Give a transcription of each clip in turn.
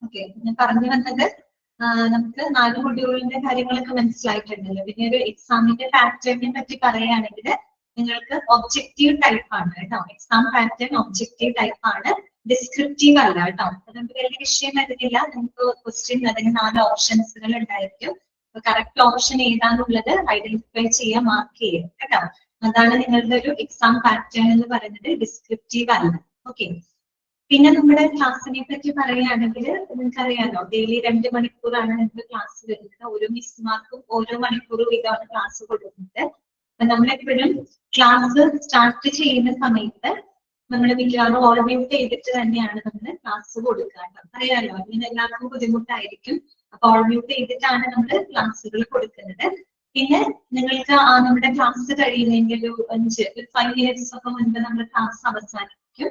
Okay, ഞാൻ പറഞ്ഞു വന്നത് നമുക്ക് 4 മൊഡ്യൂളിന്റെ കാര്യങ്ങളൊക്കെ മനസ്സിലായിട്ടുണ്ടല്ലോ. പിന്നെ ഒരു എക്സാമിന്റെ പാറ്റേണിനെ പറ്റി പറയുകയാണെങ്കിൽ നിങ്ങൾക്ക് ഒബ്ജക്റ്റീവ് ടൈപ്പ് ആണ് കേട്ടോ. എക്സാം പാറ്റേൺ ഒബ്ജക്റ്റീവ് ടൈപ്പ് ആണ്, ഡിസ്ക്രിപ്റ്റീവ് അല്ല കേട്ടോ. അതുകൊണ്ട് വലിയ വിഷയം വരുന്നില്ല. നമുക്ക് ക്വസ്റ്റ്യൻ അതിന് 4 ഓപ്ഷൻസുകൾ ഉണ്ടായിരിക്കും. കറക്റ്റ് ഓപ്ഷൻ ഏതാന്നുള്ളത് ഐഡന്റിഫൈ ചെയ്യാൻ മാർക്ക് ചെയ്യും കേട്ടോ. അതാണ് നിങ്ങളുടെ ഒരു എക്സാം പാറ്റേൺ എന്ന് പറയുന്നത്, ഡിസ്ക്രിപ്റ്റീവ് അല്ല. ഓക്കെ, പിന്നെ നമ്മുടെ ക്ലാസ്സിനെ പറ്റി പറയുകയാണെങ്കിൽ നിങ്ങൾക്കറിയാലോ, ഡെയിലി 2 മണിക്കൂറാണ് നിങ്ങൾക്ക് ക്ലാസ് വരുന്നത്. ഓരോ മിസ്മാർക്കും ഓരോ മണിക്കൂർ വീതമാണ് ക്ലാസ് കൊടുക്കുന്നത്. അപ്പൊ നമ്മളെപ്പോഴും ക്ലാസ് സ്റ്റാർട്ട് ചെയ്യുന്ന സമയത്ത് നമ്മൾ മിക്കവാറും ഓൾ മ്യൂട്ട് ചെയ്തിട്ട് തന്നെയാണ് നമ്മൾ ക്ലാസ് കൊടുക്കുക. അറിയാലോ, ഇങ്ങനെ എല്ലാവർക്കും ബുദ്ധിമുട്ടായിരിക്കും. അപ്പൊ ഓൾ മ്യൂട്ട് ചെയ്തിട്ടാണ് നമ്മൾ ക്ലാസ്സുകൾ കൊടുക്കുന്നത്. പിന്നെ നിങ്ങൾക്ക് നമ്മുടെ ക്ലാസ് കഴിയുന്നതിന്റെ ഒരു 5 മിനിറ്റ്സ് ഒക്കെ മുൻപ് നമ്മുടെ ക്ലാസ് അവസാനിക്കും.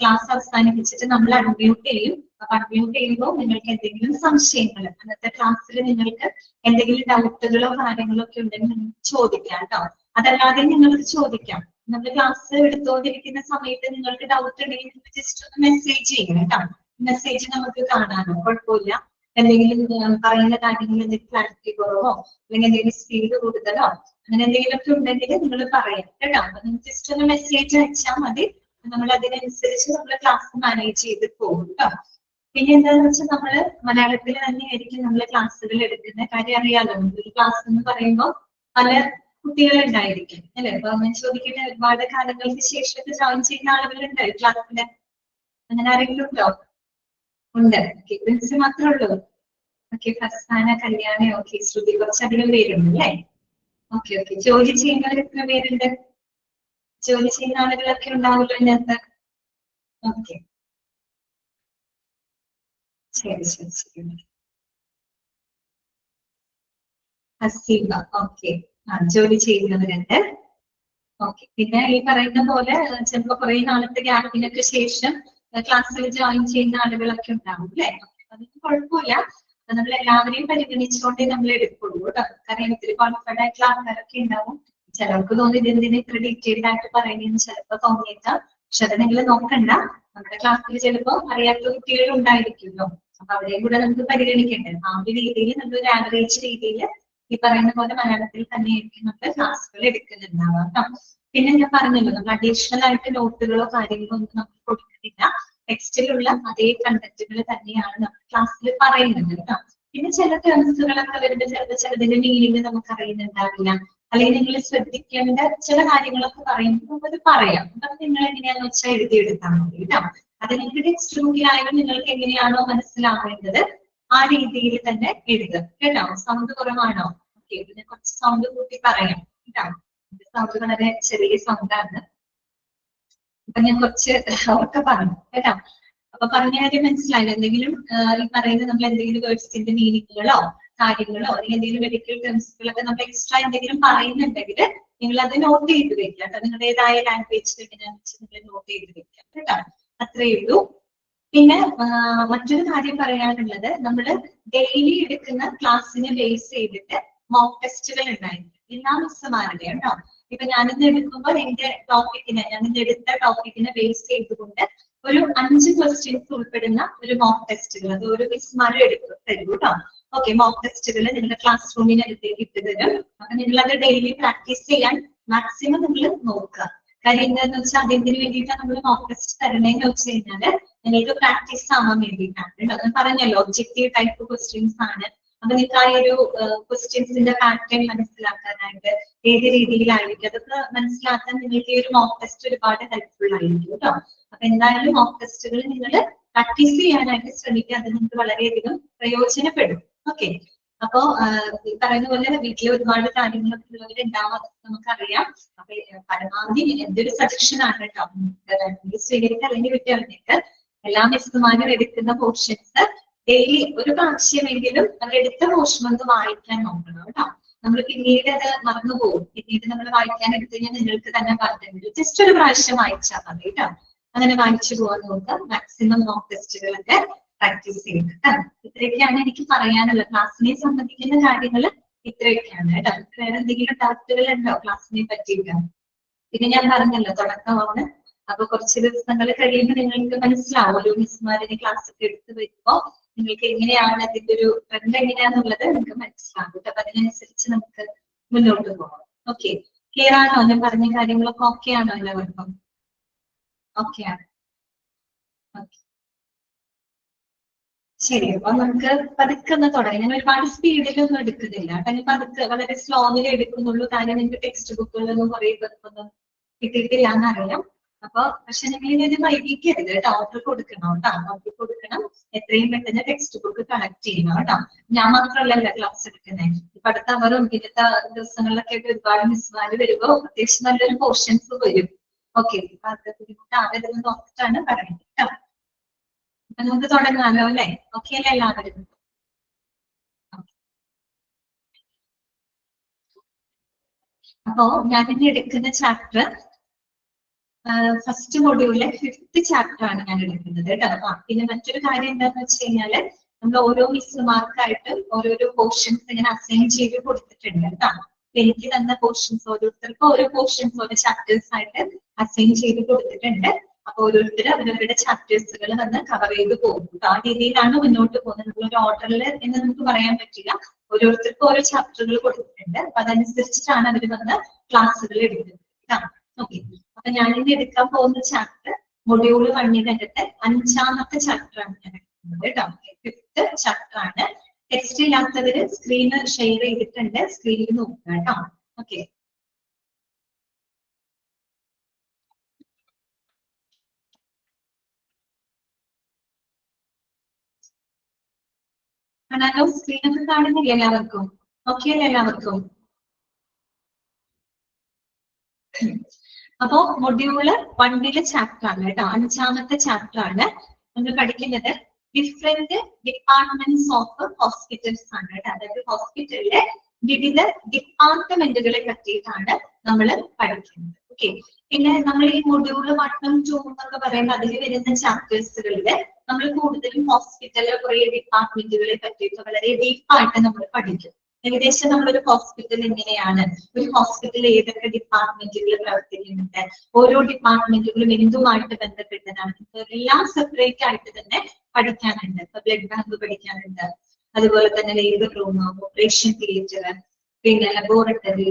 ക്ലാസ് അവസാനിപ്പിച്ചിട്ട് നമ്മൾ അൺമ്യൂട്ട് ചെയ്യും. അപ്പൊ അൺമ്യൂട്ട് ചെയ്യുമ്പോൾ നിങ്ങൾക്ക് എന്തെങ്കിലും സംശയങ്ങൾ, അന്നത്തെ ക്ലാസ്സിൽ നിങ്ങൾക്ക് എന്തെങ്കിലും ഡൗട്ടുകളോ കാര്യങ്ങളോ ഒക്കെ ഉണ്ടെങ്കിൽ നിങ്ങൾക്ക് ചോദിക്കാം കേട്ടോ. അതല്ലാതെ നിങ്ങൾക്ക് ചോദിക്കാം. നമ്മൾ ക്ലാസ് എടുത്തുകൊണ്ടിരിക്കുന്ന സമയത്ത് നിങ്ങൾക്ക് ഡൗട്ട് ഉണ്ടെങ്കിൽ ജസ്റ്റ് ഒന്ന് മെസ്സേജ് ചെയ്യണം കേട്ടോ. മെസ്സേജ് നമുക്ക് കാണാനോ കുഴപ്പമില്ല. എന്തെങ്കിലും പറയുന്ന കാര്യങ്ങളിൽ എന്തെങ്കിലും ക്ലാരിറ്റി കുറവോ അല്ലെങ്കിൽ എന്തെങ്കിലും സ്പീഡ് കൂടുതലോ അങ്ങനെ എന്തെങ്കിലുമൊക്കെ ഉണ്ടെങ്കിൽ നിങ്ങൾ പറയാം കേട്ടോ. അപ്പൊ നിങ്ങൾ ജസ്റ്റ് ഒന്ന് മെസ്സേജ് അയച്ചാൽ മതി. നമ്മൾ അതിനനുസരിച്ച് നമ്മൾ ക്ലാസ് മാനേജ് ചെയ്ത് പോകും കേട്ടോ. പിന്നെ എന്താണെന്ന് വെച്ചാൽ നമ്മള് മലയാളത്തിൽ തന്നെയായിരിക്കും നമ്മൾ ക്ലാസ്സുകൾ എടുക്കുന്ന കാര്യം. അറിയാലോ, ഒരു ക്ലാസ് എന്ന് പറയുമ്പോൾ പല കുട്ടികളുണ്ടായിരിക്കും അല്ലെ. അപ്പൊ ഞാൻ ചോദിക്കട്ടെ, ഒരുപാട് കാലങ്ങൾക്ക് ശേഷമൊക്കെ ജോയിൻ ചെയ്യുന്ന ആളുകളുണ്ട് ക്ലാസ്സില്? അങ്ങനെ ആരെങ്കിലും ഉണ്ടോ? ഉണ്ട്. ഓക്കെ, പ്രിൻസി മാത്രമേ ഉള്ളൂ. ഓക്കെ, ഫർസാന, കല്യാണി, ഓക്കെ, ശ്രുതി, കുറച്ചധികം പേരുണ്ട് അല്ലേ? ഓക്കെ ഓക്കെ, ജോലി ചെയ്യുന്നവർ എത്ര പേരുണ്ട്? ജോലി ചെയ്യുന്ന ആളുകളൊക്കെ ഉണ്ടാവുമല്ലോ ഇതിനകത്ത്. ഓക്കെ, ശരി ശരി ശരി. ഹസീബ, ഓക്കെ, ജോലി ചെയ്യുന്നവരുണ്ട്. ഓക്കെ, പിന്നെ ഈ പറയുന്ന പോലെ ചിലപ്പോ കുറെ നാളത്തെ ഗ്യാപ്പിനൊക്കെ ശേഷം ക്ലാസ്സിൽ ജോയിൻ ചെയ്യുന്ന ആളുകളൊക്കെ ഉണ്ടാവും അല്ലെ. അതൊന്നും കുഴപ്പമില്ല. നമ്മൾ എല്ലാവരെയും പരിഗണിച്ചുകൊണ്ടേ നമ്മൾ എടുക്കുള്ളൂ കേട്ടോ. കാരണം ഇത്തിരി ക്വാളിഫൈഡ് ആയിട്ടുള്ള ആൾക്കാരൊക്കെ ഉണ്ടാവും. ചിലർക്ക് തോന്നി ഇതെന്തിനെ ഇത്ര ഡീറ്റെയിൽഡ് ആയിട്ട് പറയുന്നതെന്ന് ചിലപ്പോൾ തോന്നിയേക്കാം. പക്ഷെ അത് നിങ്ങൾ നോക്കണ്ട. നമ്മുടെ ക്ലാസ്സിൽ ചിലപ്പോൾ അറിയാത്ത കുട്ടികൾ ഉണ്ടായിരിക്കുമല്ലോ. അപ്പൊ അവരെയും കൂടെ നമുക്ക് പരിഗണിക്കണ്ടേ. ആ ഒരു രീതിയിൽ നമ്മളൊരു ആവറേജ് രീതിയിൽ ഈ പറയുന്ന പോലെ മലയാളത്തിൽ തന്നെയായിരിക്കും നമ്മൾ ക്ലാസ്സുകൾ എടുക്കുന്നുണ്ടാവാം കേട്ടോ. പിന്നെ ഞാൻ പറഞ്ഞല്ലോ, നമ്മൾ അഡീഷണൽ ആയിട്ട് നോട്ടുകളോ കാര്യങ്ങളോ ഒന്നും നമുക്ക് കൊടുക്കുന്നില്ല. ടെക്സ്റ്റിലുള്ള അതേ കണ്ടന്റുകൾ തന്നെയാണ് നമ്മൾ ക്ലാസ്സിൽ പറയുന്നത് കേട്ടോ. പിന്നെ ചില ടേംസുകളൊക്കെ വരുമ്പോൾ ചിലപ്പോൾ ചിലതിന്റെ മീനിങ് നമുക്ക് അറിയുന്നുണ്ടാവില്ല. അല്ലെങ്കിൽ നിങ്ങൾ ശ്രദ്ധിക്കേണ്ട ചില കാര്യങ്ങളൊക്കെ പറയുമ്പോൾ നമുക്കത് പറയാം. അപ്പൊ നിങ്ങൾ എങ്ങനെയാന്ന് വെച്ചാൽ എഴുതിയെടുത്താൽ മതി കേട്ടോ. അത് നിങ്ങൾക്ക് ടെക്സ്റ്റ് ബുക്കിലായാലും നിങ്ങൾക്ക് എങ്ങനെയാണോ മനസ്സിലാവേണ്ടത് ആ രീതിയിൽ തന്നെ എഴുതുക കേട്ടോ. സൗണ്ട് കുറവാണോ? ഓക്കെ, പിന്നെ കുറച്ച് സൗണ്ട് കൂട്ടി പറയാം കേട്ടോ. സൗണ്ട് വളരെ ചെറിയ സൗണ്ടാണ്. അപ്പൊ ഞാൻ കുറച്ച് ഒക്കെ പറഞ്ഞു കേട്ടോ. അപ്പൊ പറഞ്ഞ കാര്യം മനസ്സിലായില്ല? എന്തെങ്കിലും ഈ പറയുന്നത് നമ്മൾ എന്തെങ്കിലും വേർഡ്സിന്റെ മീനിങ്ങുകളോ കാര്യങ്ങളോ അല്ലെങ്കിൽ എന്തെങ്കിലും മെഡിക്കൽ ടേംസുകളൊക്കെ നമ്മൾ എക്സ്ട്രാ എന്തെങ്കിലും പറയുന്നുണ്ടെങ്കിൽ നിങ്ങൾ അത് നോട്ട് ചെയ്ത് വെക്കുക കേട്ടോ. നിങ്ങളുടേതായ ലാംഗ്വേജിൽ എങ്ങനെയാണെന്ന് വെച്ചാൽ നിങ്ങൾ നോട്ട് ചെയ്ത് വെക്കുക കേട്ടോ. അത്രയേ ഉള്ളൂ. പിന്നെ മറ്റൊരു കാര്യം പറയാനുള്ളത്, നമ്മൾ ഡെയിലി എടുക്കുന്ന ക്ലാസ്സിനെ ബേസ് ചെയ്തിട്ട് മോക്ക് ടെസ്റ്റുകൾ ഉണ്ടായിരുന്നു എല്ലാ മിസ്സുമാരുടെയും കേട്ടോ. ഇപ്പൊ ഞാനിന്ന് എടുക്കുമ്പോൾ എന്റെ ടോപ്പിക്കിനെ, ഞാനിന്ന് എടുത്ത ടോപ്പിക്കിനെ ബേസ് ചെയ്തുകൊണ്ട് ഒരു 5 ക്വസ്റ്റ്യൻസ് ഉൾപ്പെടുന്ന ഒരു മോക്ക് ടെസ്റ്റുകൾ അത് ഓരോ മിസ്സുമാരും തരൂ കേട്ടോ. ഓക്കെ, മോക്ക് ടെസ്റ്റുകൾ നിങ്ങളുടെ ക്ലാസ് റൂമിനടുത്തേക്ക് ഇട്ട് തരും. അപ്പൊ നിങ്ങൾ അത് ഡെയിലി പ്രാക്ടീസ് ചെയ്യാൻ മാക്സിമം നിങ്ങൾ നോക്കുക. കാര്യം എന്താണെന്ന് വെച്ചാൽ അതെന്തിനു വേണ്ടിയിട്ടാണ് നമ്മൾ മോക്ക് ടെസ്റ്റ് തരണേന്ന് വെച്ച് കഴിഞ്ഞാല് നിങ്ങൾക്ക് പ്രാക്ടീസ് ആവാൻ വേണ്ടിയിട്ടാണ്. ഞാൻ പറഞ്ഞല്ലോ, ഒബ്ജക്റ്റീവ് ടൈപ്പ് ക്വസ്റ്റ്യൻസ് ആണ്. അപ്പൊ നിങ്ങൾക്ക് ആ ഒരു ക്വസ്റ്റ്യൻസിന്റെ പാറ്റേൺ മനസ്സിലാക്കാനായിട്ട് ഏത് രീതിയിലായിരിക്കും അതൊക്കെ മനസ്സിലാക്കാൻ നിങ്ങൾക്ക് ഈ ഒരു മോക്ക് ടെസ്റ്റ് ഒരുപാട് ഹെൽപ്ഫുൾ ആയിരിക്കും കേട്ടോ. അപ്പൊ എന്തായാലും മോക്ക് ടെസ്റ്റുകൾ നിങ്ങൾ പ്രാക്ടീസ് ചെയ്യാനായിട്ട് ശ്രമിക്കുക. അത് നിങ്ങൾക്ക് വളരെയധികം പ്രയോജനപ്പെടും. ഓക്കെ, അപ്പോ ഈ പറയുന്ന പോലെ വീട്ടിൽ ഒരുപാട് കാര്യങ്ങളൊക്കെ ഉള്ളവരുണ്ടാവാം, നമുക്കറിയാം. അപ്പൊ പരമാവധി എന്റെ ഒരു സജഷൻ ആണ് കേട്ടോ, സ്വീകരിക്കുക അല്ലെങ്കിൽ വിദ്യാർത്ഥിക്ക് എല്ലാ മിസ്സുമാരും എടുക്കുന്ന പോർഷൻസ് ഡെയിലി ഒരു പ്രാവശ്യമെങ്കിലും നമ്മൾ എടുത്ത പോർഷൻ ഒന്ന് വായിക്കാൻ നോക്കണം കേട്ടോ. നമ്മൾ പിന്നീട് അത് മറന്നുപോകും. പിന്നീട് നമ്മൾ വായിക്കാൻ എടുത്തു കഴിഞ്ഞാൽ നിങ്ങൾക്ക് തന്നെ പറഞ്ഞു ജസ്റ്റ് ഒരു പ്രാവശ്യം വായിച്ചാൽ മതി കേട്ടോ. അങ്ങനെ വായിച്ചു പോകാൻ നോക്കുക. മാക്സിമം മോക്ക് ടെസ്റ്റുകളൊക്കെ പ്രാക്ടീസ് ചെയ്യുക. ഇത്രയൊക്കെയാണ് എനിക്ക് പറയാനുള്ളത്. ക്ലാസ്സിനെ സംബന്ധിക്കുന്ന കാര്യങ്ങൾ ഇത്രയൊക്കെയാണ് കേട്ടോ. വേറെ എന്തെങ്കിലും ഡൗട്ടുകൾ ഉണ്ടോ ക്ലാസ്സിനെ പറ്റിയിട്ട്? പിന്നെ ഞാൻ പറഞ്ഞല്ലോ, തുടക്കമാണ്. അപ്പൊ കുറച്ച് ദിവസങ്ങൾ കഴിയുമ്പോൾ നിങ്ങൾക്ക് മനസ്സിലാവും. ഓരോ മിസ്സുമാരെ ക്ലാസ് ഒക്കെ എടുത്ത് വരുമ്പോ നിങ്ങൾക്ക് എങ്ങനെയാണ് അതിന്റെ ഒരു ട്രെൻഡ് എങ്ങനെയാന്നുള്ളത് നിങ്ങൾക്ക് മനസ്സിലാകും. അപ്പൊ അതിനനുസരിച്ച് നമുക്ക് മുന്നോട്ട് പോകാം. ഓക്കെ, ക്ലിയർ ആണോ? ഞാൻ പറഞ്ഞ കാര്യങ്ങളൊക്കെ ഓക്കെ ആണോ എല്ലാവർക്കും? ഓക്കെ ആണ്. ശരി, അപ്പൊ നമുക്ക് പതുക്കെ ഒന്ന് തുടങ്ങി. ഞാൻ ഒരുപാട് സ്പീഡിലൊന്നും എടുക്കുന്നില്ല. കാരണം പതുക്കെ വളരെ സ്ലോവിൽ എടുക്കുന്നുള്ളൂ. കാരണം നിങ്ങൾക്ക് ടെക്സ്റ്റ് ബുക്കുകളിലൊന്നും കുറെ പേർക്കൊന്നും കിട്ടിയിട്ടില്ല എന്നറിയാം. അപ്പൊ പക്ഷെ നിങ്ങൾ ഇത് വൈകിക്കരുത് കേട്ടോ. ഓർഡർ കൊടുക്കണം കേട്ടോ. ഓർഡർ കൊടുക്കണം. എത്രയും പെട്ടെന്ന് ടെക്സ്റ്റ് ബുക്ക് കളക്ട് ചെയ്യണം കേട്ടോ. ഞാൻ മാത്രമല്ല ക്ലാസ് എടുക്കുന്നത്. ഇപ്പൊ അടുത്ത അവറും ഇന്നത്തെ ദിവസങ്ങളിലൊക്കെ ഒരുപാട് മിസ്മാര് വരുമ്പോ അത്യാവശ്യം നല്ലൊരു പോർഷൻസ് വരും. ഓക്കെ, അപ്പൊ അത് ബുദ്ധിമുട്ടാവരുതെന്ന് നോക്കിയിട്ടാണ് പറയുന്നത് കേട്ടോ. നമുക്ക് തുടങ്ങാമല്ലോ അല്ലെ? ഓക്കെ അല്ലേ എല്ലാവരും? അപ്പോ ഞാൻ ഇന്ന് എടുക്കുന്ന ചാപ്റ്റർ ഫസ്റ്റ് മൊഡ്യൂളിലെ 5th ചാപ്റ്റർ ആണ് ഞാൻ എടുക്കുന്നത് കേട്ടോ. പിന്നെ മറ്റൊരു കാര്യം എന്താന്ന് വെച്ച് കഴിഞ്ഞാല് നമ്മൾ ഓരോ മിസ്സുമാർക്കായിട്ട് ഓരോരോ പോർഷൻസ് ഇങ്ങനെ അസൈൻ ചെയ്ത് കൊടുത്തിട്ടുണ്ട് കേട്ടോ. എനിക്ക് തന്ന പോർഷൻസ് ഓരോരുത്തർക്കും ഓരോ പോർഷൻസ് ഓരോ ചാപ്റ്റേഴ്സ് ആയിട്ട് അസൈൻ ചെയ്ത് കൊടുത്തിട്ടുണ്ട്. അപ്പൊ ഓരോരുത്തരും അവരവരുടെ ചാപ്റ്റേഴ്സുകൾ വന്ന് കവർ ചെയ്ത് പോകും. ആ രീതിയിലാണ് മുന്നോട്ട് പോകുന്നത്. നമ്മളൊരു ഓർഡറിൽ എന്ന് നമുക്ക് പറയാൻ പറ്റില്ല. ഓരോരുത്തർക്കും ഓരോ ചാപ്റ്ററുകൾ കൊടുത്തിട്ടുണ്ട്. അപ്പൊ അതനുസരിച്ചിട്ടാണ് അവർ വന്ന് ക്ലാസ്സുകൾ എടുക്കുന്നത്. ഓക്കെ, അപ്പൊ ഞാനിന്ന് എടുക്കാൻ പോകുന്ന ചാപ്റ്റർ മൊഡ്യൂൾ 1-ന്റെ 5ാമത്തെ ചാപ്റ്റർ ആണ് ഞാൻ എടുക്കുന്നത് കേട്ടോ. 5th ചാപ്റ്റർ ആണ്. ടെക്സ്റ്റ് ഇല്ലാത്തവര് സ്ക്രീൻ ഷെയർ ചെയ്തിട്ടുണ്ട്, സ്ക്രീനിൽ നോക്കുക കേട്ടോ. ഓക്കെ, കാണാനോ? സ്ക്രീനൊക്കെ കാണുന്നില്ല എല്ലാവർക്കും? ഓക്കെ അല്ലേ എല്ലാവർക്കും? അപ്പോ മൊഡ്യൂള് 1-ലെ ചാപ്റ്റർ ആണ് കേട്ടോ. 5ാമത്തെ ചാപ്റ്റർ ആണ് നമ്മൾ പഠിക്കുന്നത്. ഡിഫറെന്റ് ഡിപ്പാർട്ട്മെന്റ്സ് ഓഫ് ഹോസ്പിറ്റൽസ് ആണ് കേട്ടോ. അതായത് ഹോസ്പിറ്റലിലെ വിവിധ ഡിപ്പാർട്ട്മെന്റുകളെ പറ്റിയിട്ടാണ് നമ്മൾ പഠിക്കുന്നത്. ഓക്കെ, പിന്നെ നമ്മൾ ഈ മൊഡ്യൂള് 1ഉം 2ഉം എന്നൊക്കെ പറയുമ്പോൾ അതിൽ വരുന്ന ചാപ്റ്റേഴ്സുകളില് നമ്മൾ കൂടുതലും ഹോസ്പിറ്റലിലെ കുറെ ഡിപ്പാർട്ട്മെന്റുകളെ പറ്റിയിട്ട് വളരെ ഡീപ്പായിട്ട് നമ്മൾ പഠിക്കും. ഏകദേശം നമ്മളൊരു ഹോസ്പിറ്റൽ എങ്ങനെയാണ്, ഒരു ഹോസ്പിറ്റലിൽ ഏതൊക്കെ ഡിപ്പാർട്ട്മെന്റുകൾ പ്രവർത്തിക്കുന്നുണ്ട്, ഓരോ ഡിപ്പാർട്ട്മെന്റുകളും എന്തുമായിട്ട് ബന്ധപ്പെട്ടതാണ്, എല്ലാം സെപ്പറേറ്റ് ആയിട്ട് തന്നെ പഠിക്കാനുണ്ട്. ഇപ്പൊ ബ്ലഡ് ബാങ്ക് പഠിക്കാനുണ്ട്, അതുപോലെ തന്നെ ലേബർ റൂം, ഓപ്പറേഷൻ തിയേറ്റർ, പിന്നെ ലബോറട്ടറി,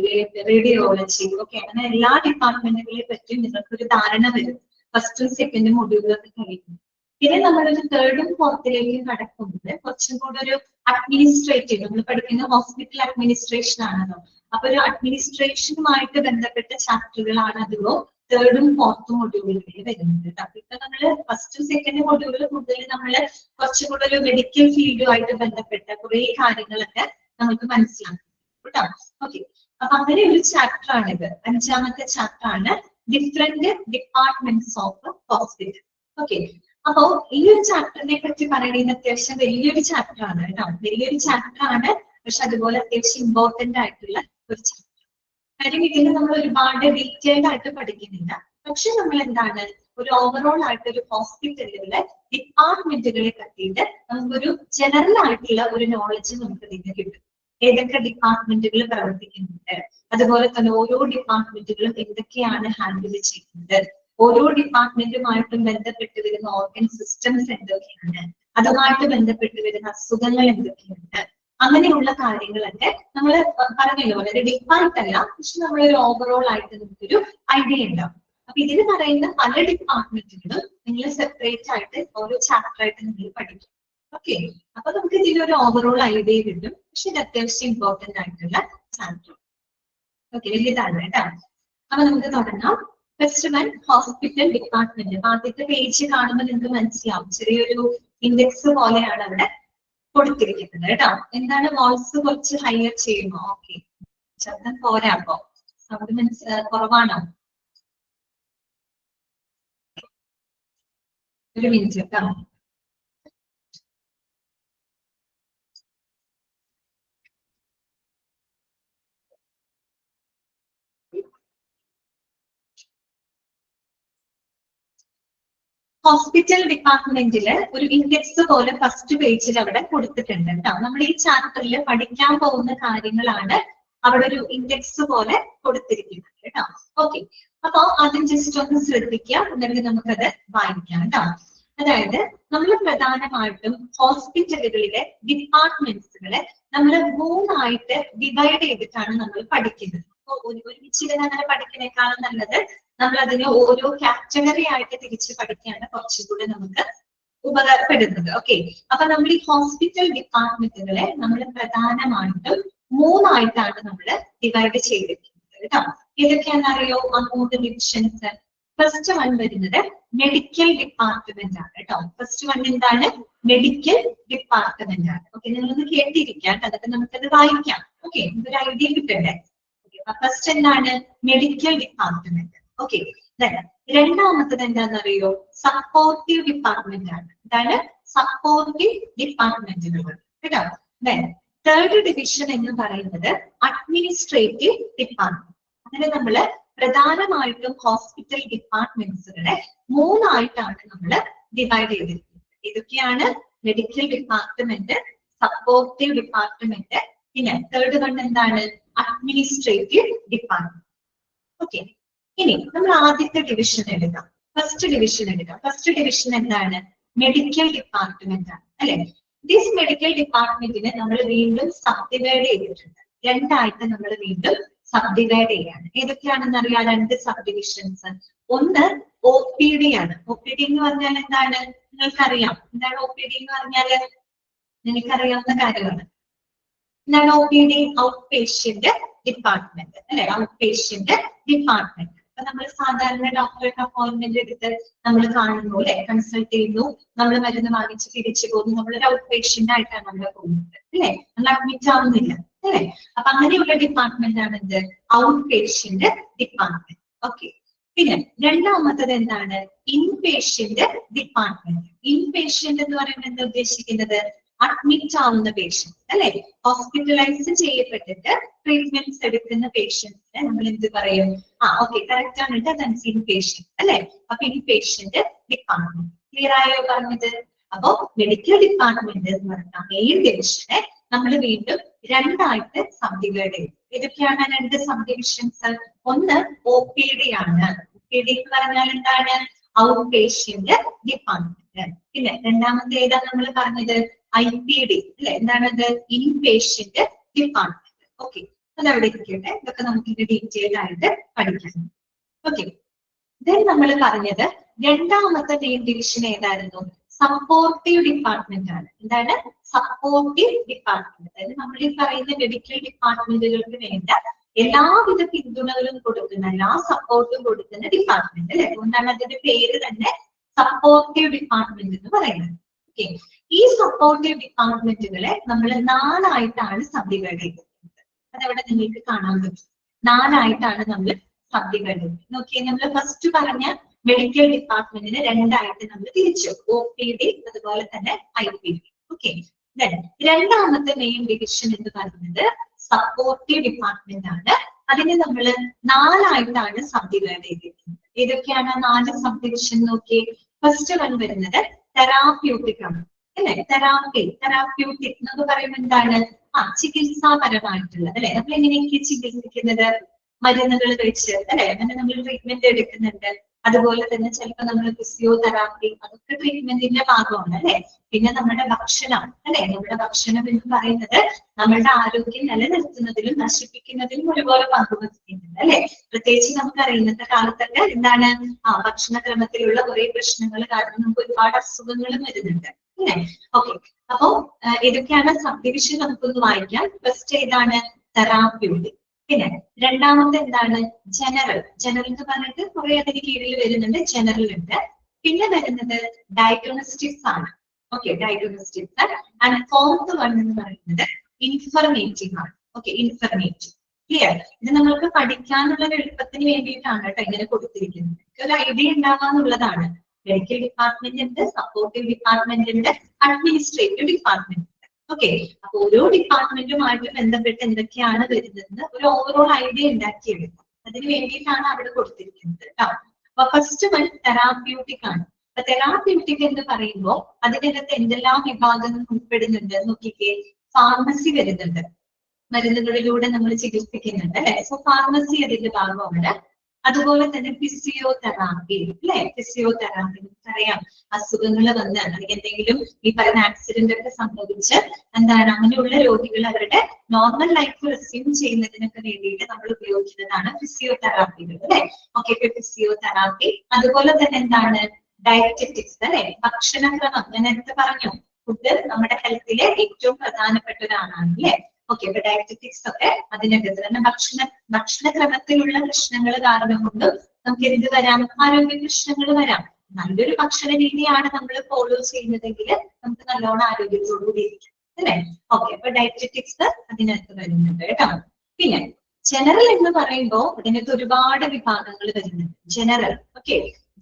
റേഡിയോളജി, ഒക്കെ അങ്ങനെ എല്ലാ ഡിപ്പാർട്ട്മെന്റുകളെ പറ്റിയും നിങ്ങൾക്കൊരു ധാരണ വരും ഫസ്റ്റും സെക്കൻഡും മൊഡ്യൂളൊക്കെ കഴിയുന്നു. പിന്നെ നമ്മളൊരു 3rd-ഉം 4th-ലേക്കും കടക്കുമ്പോൾ കുറച്ചും കൂടെ ഒരു അഡ്മിനിസ്ട്രേറ്റീവ്, നമ്മൾ പഠിക്കുന്ന ഹോസ്പിറ്റൽ അഡ്മിനിസ്ട്രേഷൻ ആണല്ലോ. അപ്പൊ ഒരു അഡ്മിനിസ്ട്രേഷനുമായിട്ട് ബന്ധപ്പെട്ട ചാപ്റ്ററുകളാണ് അതിലോ 3rd-ഉം 4th-ഉം മൊഡ്യൂളുകളിൽ വരുന്നത്. ഇപ്പൊ നമ്മള് ഫസ്റ്റും സെക്കൻഡും മൊഡ്യൂളിൽ കൂടുതൽ നമ്മള് കുറച്ചും കൂടെ ഒരു മെഡിക്കൽ ഫീൽഡുമായിട്ട് ബന്ധപ്പെട്ട കുറെ കാര്യങ്ങളൊക്കെ നമുക്ക് മനസ്സിലാക്കും കേട്ടോ. ഓക്കെ, അപ്പൊ അങ്ങനെ ഒരു ചാപ്റ്റർ ആണിത്. 5ാമത്തെ ചാപ്റ്റർ ആണ് different departments of hospital. Okay, അപ്പോ ഈ ഒരു ചാപ്റ്ററിനെ പറ്റി പറയുന്നത് അത്യാവശ്യം വലിയൊരു ചാപ്റ്റർ ആണ് കേട്ടോ. വലിയൊരു ചാപ്റ്റർ ആണ്, പക്ഷെ അതുപോലെ അത്യാവശ്യം ഇമ്പോർട്ടന്റ് ആയിട്ടുള്ള ഒരു ചാപ്റ്റർ. കാര്യം ഇതിന് നമ്മൾ ഒരുപാട് ഡീറ്റെയിൽഡ് ആയിട്ട് പഠിക്കുന്നില്ല. പക്ഷെ നമ്മൾ എന്താണ്, ഒരു ഓവറോൾ ആയിട്ട് ഒരു ഹോസ്പിറ്റലിലെ ഡിപ്പാർട്ട്മെന്റുകളെ പറ്റിയിട്ട് നമുക്കൊരു ജനറൽ ആയിട്ടുള്ള ഒരു നോളജ് നമുക്ക് ഇതിന് കിട്ടും. ഏതൊക്കെ ഡിപ്പാർട്ട്മെന്റുകൾ പ്രവർത്തിക്കുന്നുണ്ട്, അതുപോലെ തന്നെ ഓരോ ഡിപ്പാർട്ട്മെന്റുകളും എന്തൊക്കെയാണ് ഹാൻഡിൽ ചെയ്യുന്നത്, ഓരോ ഡിപ്പാർട്ട്മെന്റുമായിട്ടും ബന്ധപ്പെട്ട് വരുന്ന ഓർഗൻ സിസ്റ്റംസ് എന്തൊക്കെയാണ്, അതുമായിട്ട് ബന്ധപ്പെട്ട് വരുന്ന അസുഖങ്ങൾ എന്തൊക്കെയുണ്ട്, അങ്ങനെയുള്ള കാര്യങ്ങളൊക്കെ നമ്മൾ പറഞ്ഞല്ലോ വളരെ ഡീപ്പായിട്ടല്ല, പക്ഷെ നമ്മളൊരു ഓവറോൾ ആയിട്ട് നമുക്കൊരു ഐഡിയ ഉണ്ടാവും. അപ്പൊ ഇതിന് പറയുന്ന പല ഡിപ്പാർട്ട്മെന്റുകളും നിങ്ങൾ സെപ്പറേറ്റ് ആയിട്ട് ഓരോ ചാപ്റ്റർ ആയിട്ട് നിങ്ങൾ പഠിക്കും. ഓക്കെ, അപ്പൊ നമുക്ക് ഇതിലൊരു ഓവറോൾ ഐഡിയ കിട്ടും. പക്ഷെ ഇത് അത്യാവശ്യം ഇമ്പോർട്ടന്റ് ആയിട്ടുള്ള ചാപ്റ്റർ. ഓക്കെ, വലിയതാണ് കേട്ടോ. അപ്പൊ നമുക്ക് തുടങ്ങാം. First one, hospital department. ആദ്യത്തെ പേജ് കാണുമ്പോൾ നിങ്ങൾക്ക് മനസ്സിലാവും, ചെറിയൊരു ഇൻഡെക്സ് പോലെയാണ് അവിടെ കൊടുത്തിരിക്കുന്നത് കേട്ടോ. എന്താണ്, വോയിസ് കുറച്ച് ഹയർ ചെയ്യുമോ? ഓക്കെ, ശബ്ദം പോരാപ്പോ, സൗണ്ട് കുറവാണോ? ഒരു മിനിറ്റ് കേട്ടോ. ഹോസ്പിറ്റൽ ഡിപ്പാർട്ട്മെന്റില് ഒരു ഇൻഡെക്സ് പോലെ ഫസ്റ്റ് പേജിൽ അവിടെ കൊടുത്തിട്ടുണ്ട് കേട്ടോ. നമ്മൾ ഈ ചാപ്റ്ററിൽ പഠിക്കാൻ പോകുന്ന കാര്യങ്ങളാണ് അവിടെ ഒരു ഇൻഡെക്സ് പോലെ കൊടുത്തിരിക്കുന്നത് കേട്ടോ. ഓക്കെ, അപ്പൊ ആദ്യം ജസ്റ്റ് ഒന്ന് ശ്രദ്ധിക്കുക, എന്നിട്ട് നമുക്കത് വായിക്കാം കേട്ടോ. അതായത് നമ്മൾ പ്രധാനമായിട്ടും ഹോസ്പിറ്റലുകളിലെ ഡിപ്പാർട്ട്മെന്റ്സുകളെ നമ്മൾ മൂന്നായിട്ട് ഡിവൈഡ് ചെയ്തിട്ടാണ് നമ്മൾ പഠിക്കുന്നത്. അപ്പൊ ഒരുമിച്ചിരുന്ന് അങ്ങനെ പഠിക്കുന്നേക്കാളും നല്ലത് നമ്മൾ അതിനെ ഓരോ കാറ്റഗറി ആയിട്ട് തിരിച്ച് പഠിക്കുകയാണ് കുറച്ചുകൂടി നമുക്ക് ഉപകാരപ്പെടുന്നത്. ഓക്കെ, അപ്പൊ നമ്മൾ ഈ ഹോസ്പിറ്റൽ ഡിപ്പാർട്ട്മെന്റുകളെ നമ്മൾ പ്രധാനമായിട്ടും മൂന്നായിട്ടാണ് നമ്മൾ ഡിവൈഡ് ചെയ്തിരിക്കുന്നത് കേട്ടോ. ഏതൊക്കെയാണെന്നറിയോ ആ മൂന്ന് ഡിവിഷൻസ്? ഫസ്റ്റ് വൺ വരുന്നത് മെഡിക്കൽ ഡിപ്പാർട്ട്മെന്റ് ആണ് കേട്ടോ. ഫസ്റ്റ് വൺ എന്താണ്? മെഡിക്കൽ ഡിപ്പാർട്ട്മെന്റ് ആണ്. ഓക്കെ, നിങ്ങളൊന്ന് കേട്ടിരിക്കാം, അതൊക്കെ നമുക്കത് വായിക്കാം. ഓക്കെ, ഒരു ഐഡിയ കിട്ടണ്ടേ? ഫസ്റ്റ് എന്താണ്? Medical department. ഓക്കെ, രണ്ടാമത്തത് എന്താണെന്നറിയോ? സപ്പോർട്ടീവ് ഡിപ്പാർട്ട്മെന്റ് ആണ്. എന്താണ്? സപ്പോർട്ടീവ് ഡിപ്പാർട്ട്മെന്റുകൾ കേട്ടോ. തേർഡ് ഡിവിഷൻ എന്ന് പറയുന്നത് അഡ്മിനിസ്ട്രേറ്റീവ് ഡിപ്പാർട്ട്മെന്റ്. അങ്ങനെ നമ്മള് പ്രധാനമായിട്ടും ഹോസ്പിറ്റൽ ഡിപ്പാർട്ട്മെന്റ്സുകളെ മൂന്നായിട്ടാണ് നമ്മൾ ഡിവൈഡ് ചെയ്തിരിക്കുന്നത്. ഇതൊക്കെയാണ് മെഡിക്കൽ ഡിപ്പാർട്ട്മെന്റ്, സപ്പോർട്ടീവ് ഡിപ്പാർട്ട്മെന്റ്, പിന്നെ തേർഡ് വൺ എന്താണ്? Administrative department. ഓക്കെ, ഇനി നമ്മൾ ആദ്യത്തെ ഡിവിഷൻ എടുക്കാം. ഫസ്റ്റ് ഡിവിഷൻ എടുക്കാം. ഫസ്റ്റ് ഡിവിഷൻ എന്താണ്? മെഡിക്കൽ ഡിപ്പാർട്ട്മെന്റ് ആണ് അല്ലെ. ദിസ് മെഡിക്കൽ ഡിപ്പാർട്ട്മെന്റിനെ നമ്മൾ വീണ്ടും സബ് ഡിവൈഡ് ചെയ്തിട്ടുണ്ട്. രണ്ടായിട്ട് നമ്മൾ വീണ്ടും സബ് ഡിവൈഡ് ചെയ്യാണ്. ഏതൊക്കെയാണെന്ന് അറിയാം? രണ്ട് സബ് ഡിവിഷൻസ്. ഒന്ന് ഒ പി ഡി ആണ്. ഒ പി ഡി എന്ന് പറഞ്ഞാൽ എന്താണ്? നിങ്ങൾക്കറിയാം. എന്താണ് ഒ പി ഡി എന്ന് പറഞ്ഞാല്? നിങ്ങൾക്കറിയാവുന്ന കാര്യമാണ്. എന്താണ് O P D? Out patient department അല്ലെ. Out patient department. അപ്പൊ നമ്മൾ സാധാരണ ഡോക്ടറുടെ അപ്പോയിന്റ്മെന്റ് എടുത്ത് നമ്മൾ കാണുന്നു അല്ലെ, കൺസൾട്ട് ചെയ്യുന്നു, നമ്മൾ മരുന്ന് വാങ്ങിച്ച് തിരിച്ചു പോകുന്നു. നമ്മളൊരു ഔട്ട് പേഷ്യന്റ് ആയിട്ടാണ് നമ്മൾ പോകുന്നത് അല്ലെ, നമ്മൾ അഡ്മിറ്റ് ആവുന്നില്ല അല്ലെ. അപ്പൊ അങ്ങനെയുള്ള ഡിപ്പാർട്ട്മെന്റ് ആണ് എന്ത്? Out patient department. ഓക്കെ, പിന്നെ രണ്ടാമത്തത് എന്താണ്? Inpatient department. ഇൻപേഷ്യന്റ് എന്ന് പറയുന്നത് എന്താ ഉദ്ദേശിക്കുന്നത്? അഡ്മിറ്റ് ആവുന്ന പേഷ്യന്റ് അല്ലെ. ഹോസ്പിറ്റലൈസ് ചെയ്യപ്പെട്ടിട്ട് ട്രീറ്റ്മെന്റ്സ് എടുക്കുന്ന പേഷ്യൻസിനെ നമ്മൾ എന്ത് പറയും? ഓക്കെ, കറക്റ്റ് ആണ് കേട്ടോ. ദാറ്റ്സ് ഇൻപേഷ്യന്റ് അല്ലെ. അപ്പൊ ഇൻപേഷ്യന്റ് ഡിപ്പാർട്ട്മെന്റ്. ക്ലിയർ ആയോ പറഞ്ഞത്? അപ്പോ മെഡിക്കൽ ഡിപ്പാർട്ട്മെന്റ് എന്ന് പറഞ്ഞ മെയിൻ ഡിവിഷനെ നമ്മൾ വീണ്ടും രണ്ടായിട്ട് സബ് ഡിവൈഡ് ചെയ്തു. ഇതൊക്കെയാണ് രണ്ട് സബ് ഡിവിഷൻസ്. ഒന്ന് ഒ പി ഡി ആണ്. ഒ പി ഡി എന്ന് പറഞ്ഞാൽ എന്താണ്? Out patient department. പിന്നെ രണ്ടാമത്തെ ഏതാ നമ്മൾ പറഞ്ഞത്? ഐ പി ഡി അല്ലെ. എന്താണത്? Inpatient department. ഓക്കെ, അതവിടെ ഇരിക്കട്ടെ. ഇതൊക്കെ നമുക്ക് ഇത് ഡീറ്റെയിൽ ആയിട്ട് പഠിക്കാം. ഓക്കെ, ദെൻ നമ്മൾ പറഞ്ഞത് രണ്ടാമത്തെ മെയിൻ ഡിവിഷൻ ഏതായിരുന്നു? സപ്പോർട്ടീവ് ഡിപ്പാർട്ട്മെന്റ് ആണ്. എന്താണ്? Supportive department. അതായത് നമ്മൾ ഈ പറയുന്ന മെഡിക്കൽ ഡിപ്പാർട്ട്മെന്റുകൾക്ക് വേണ്ട എല്ലാവിധ പിന്തുണകളും കൊടുക്കുന്ന, എല്ലാ സപ്പോർട്ടും കൊടുക്കുന്ന ഡിപ്പാർട്ട്മെന്റ് അല്ലെ. അതുകൊണ്ടാണ് അതിന്റെ പേര് തന്നെ സപ്പോർട്ടീവ് ഡിപ്പാർട്ട്മെന്റ് എന്ന് പറയുന്നത്. ഓക്കെ, ഈ സപ്പോർട്ടീവ് ഡിപ്പാർട്ട്മെന്റുകളെ നമ്മൾ നാലായിട്ടാണ് സബ് ഡിവൈഡ് ചെയ്തിരിക്കുന്നത്. അതവിടെ നിങ്ങൾക്ക് കാണാൻ പറ്റും. നാലായിട്ടാണ് നമ്മൾ സബ് ഡിവൈഡ് ചെയ്തത്. നോക്കിയേ, നമ്മൾ ഫസ്റ്റ് പറഞ്ഞ മെഡിക്കൽ ഡിപ്പാർട്ട്മെന്റിനെ രണ്ടായിട്ട് നമ്മൾ തിരിച്ചു. ഒ പി ഡി അതുപോലെ തന്നെ ഐ പി ഡി. ഓക്കെ, രണ്ടാമത്തെ മെയിൻ ഡിവിഷൻ എന്ന് പറയുന്നത് സപ്പോർട്ടീവ് ഡിപ്പാർട്ട്മെന്റ് ആണ്. അതിനെ നമ്മൾ നാലായിട്ടാണ് സബ് ഡിവൈഡ് ചെയ്തിരിക്കുന്നത്. ഏതൊക്കെയാണ് നാല് സബ് ഡിവിഷൻ? നോക്കി, ഫസ്റ്റ് വൺ വരുന്നത് തെറാപ്യൂട്ടിക് ആണ് അല്ലെ. തെറാപ്യൂട്ടിക് എന്ന് പറയുമ്പോൾ എന്താണ്? ചികിത്സാപരമായിട്ടുള്ളത് അല്ലെ. നമ്മൾ എങ്ങനെയൊക്കെ ചികിത്സിക്കുന്നത്? മരുന്നുകൾ കഴിച്ച് അല്ലെ, അങ്ങനെ നമ്മൾ ട്രീറ്റ്മെന്റ് എടുക്കുന്നുണ്ട്. അതുപോലെ തന്നെ ചിലപ്പോൾ നമ്മൾ ഫിസിയോതെറാപ്പി, അതൊക്കെ ട്രീറ്റ്മെന്റിന്റെ ഭാഗമാണ് അല്ലെ. പിന്നെ നമ്മുടെ ഭക്ഷണം അല്ലെ. നമ്മുടെ ഭക്ഷണം എന്ന് പറയുന്നത് നമ്മളുടെ ആരോഗ്യം നിലനിർത്തുന്നതിലും നശിപ്പിക്കുന്നതിലും ഒരുപോലെ പങ്കുവഹിക്കുന്നുണ്ട് അല്ലെ. പ്രത്യേകിച്ച് നമുക്കറിയാം ഇന്നത്തെ കാലത്തൊക്കെ എന്താണ്? ഭക്ഷണക്രമത്തിലുള്ള കുറെ പ്രശ്നങ്ങൾ കാരണം നമുക്ക് ഒരുപാട് അസുഖങ്ങളും വരുന്നുണ്ട് അല്ലെ. ഓക്കെ, അപ്പോ ഇതൊക്കെയാണ് സബ് ഡിവിഷൻ. നമുക്കൊന്ന് വായിക്കാം. ഫസ്റ്റ് ഏതാണ്? തെറാപ്യൂട്ടിക്. പിന്നെ രണ്ടാമത്തെ എന്താണ്? ജനറൽ. ജനറൽ എന്ന് പറഞ്ഞിട്ട് കുറെ അതിന് കീഴിൽ വരുന്നുണ്ട്. ജനറൽ ഉണ്ട്. പിന്നെ വരുന്നത് ഡയഗ്നോസ്റ്റിക്സ് ആണ്. Okay, diagnostics. And fourth one എന്ന് പറയുന്നത് ഇൻഫർമേറ്റീവ് ആണ്. Okay, informative. ക്ലിയർ? ഇത് നമ്മൾക്ക് പഠിക്കാനുള്ള എളുപ്പത്തിന് വേണ്ടിയിട്ടാണ് കേട്ടോ ഇങ്ങനെ കൊടുത്തിരിക്കുന്നത്. ഒരു ഐഡിയ ഉണ്ടാവാന്നുള്ളതാണ്. മെഡിക്കൽ ഡിപ്പാർട്ട്മെന്റ് ഉണ്ട്, സപ്പോർട്ടീവ് ഡിപ്പാർട്ട്മെന്റ് ഉണ്ട്, അഡ്മിനിസ്ട്രേറ്റീവ് ഡിപ്പാർട്ട്മെന്റ്. ഓക്കെ, അപ്പൊ ഓരോ ഡിപ്പാർട്ട്മെന്റുമായിട്ട് ബന്ധപ്പെട്ട് എന്തൊക്കെയാണ് വരുന്നത് ഒരു ഓവറോൾ ഐഡിയ ഉണ്ടാക്കിയെടുക്കാം. അതിന് വേണ്ടിയിട്ടാണ് അവിടെ കൊടുത്തിരിക്കുന്നത് കേട്ടോ. അപ്പൊ ഫസ്റ്റ് വൺ തെറാപ്യൂട്ടിക് ആണ്. അപ്പൊ തെറാപ്യൂട്ടിക് എന്ന് പറയുമ്പോൾ അതിനകത്ത് എന്തെല്ലാം വിഭാഗങ്ങൾ ഉൾപ്പെടുന്നുണ്ട് നോക്കിക്കേ. ഫാർമസി വരുന്നുണ്ട്. മരുന്നുകളിലൂടെ നമ്മൾ ചികിത്സിക്കുന്നുണ്ട് അല്ലെ. സോ ഫാർമസി അതിന്റെ ഭാഗമാണ്. അതുപോലെ തന്നെ ഫിസിയോതെറാപ്പി അല്ലെ, ഫിസിയോതെറാപ്പി നമുക്കറിയാം അസുഖങ്ങൾ വന്ന് അല്ലെങ്കിൽ എന്തെങ്കിലും ഈ പറയുന്ന ആക്സിഡന്റ് ഒക്കെ സംഭവിച്ച് എന്താണ് അങ്ങനെയുള്ള രോഗികൾ അവരുടെ നോർമൽ ലൈഫ് റെസ്യൂം ചെയ്യുന്നതിനൊക്കെ വേണ്ടിയിട്ട് നമ്മൾ ഉപയോഗിക്കുന്നതാണ് ഫിസിയോതെറാപ്പികൾ അല്ലെ. Okay, physiotherapy. അതുപോലെ തന്നെ എന്താണ് ഡയറ്ററ്റിക്സ് അല്ലെ, ഭക്ഷണക്രമം. ഞാൻ നേരത്തെ പറഞ്ഞു ഫുഡ് നമ്മുടെ ഹെൽത്തിലെ ഏറ്റവും പ്രധാനപ്പെട്ട ഒരാളാണ് അല്ലെ. ഓക്കെ, അപ്പൊ ഡയറ്ററ്റിക്സ് ഒക്കെ അതിനകത്ത് തന്നെ ഭക്ഷണക്രമത്തിലുള്ള പ്രശ്നങ്ങൾ കാരണം കൊണ്ടും നമുക്ക് എന്ത് വരാം, ആരോഗ്യ പ്രശ്നങ്ങൾ വരാം. നല്ലൊരു ഭക്ഷണ രീതിയാണ് നമ്മൾ ഫോളോ ചെയ്യുന്നതെങ്കിൽ നമുക്ക് നല്ലോണം ആരോഗ്യത്തോടുകൂടി ഇരിക്കും അല്ലെ. ഓക്കെ, അപ്പൊ ഡയറ്ററ്റിക്സ് അതിനകത്ത് വരുന്നുണ്ട് കേട്ടോ. പിന്നെ ജനറൽ എന്ന് പറയുമ്പോൾ അതിനകത്ത് ഒരുപാട് വിഭാഗങ്ങൾ വരുന്നുണ്ട്. ജനറൽ, ഓക്കെ,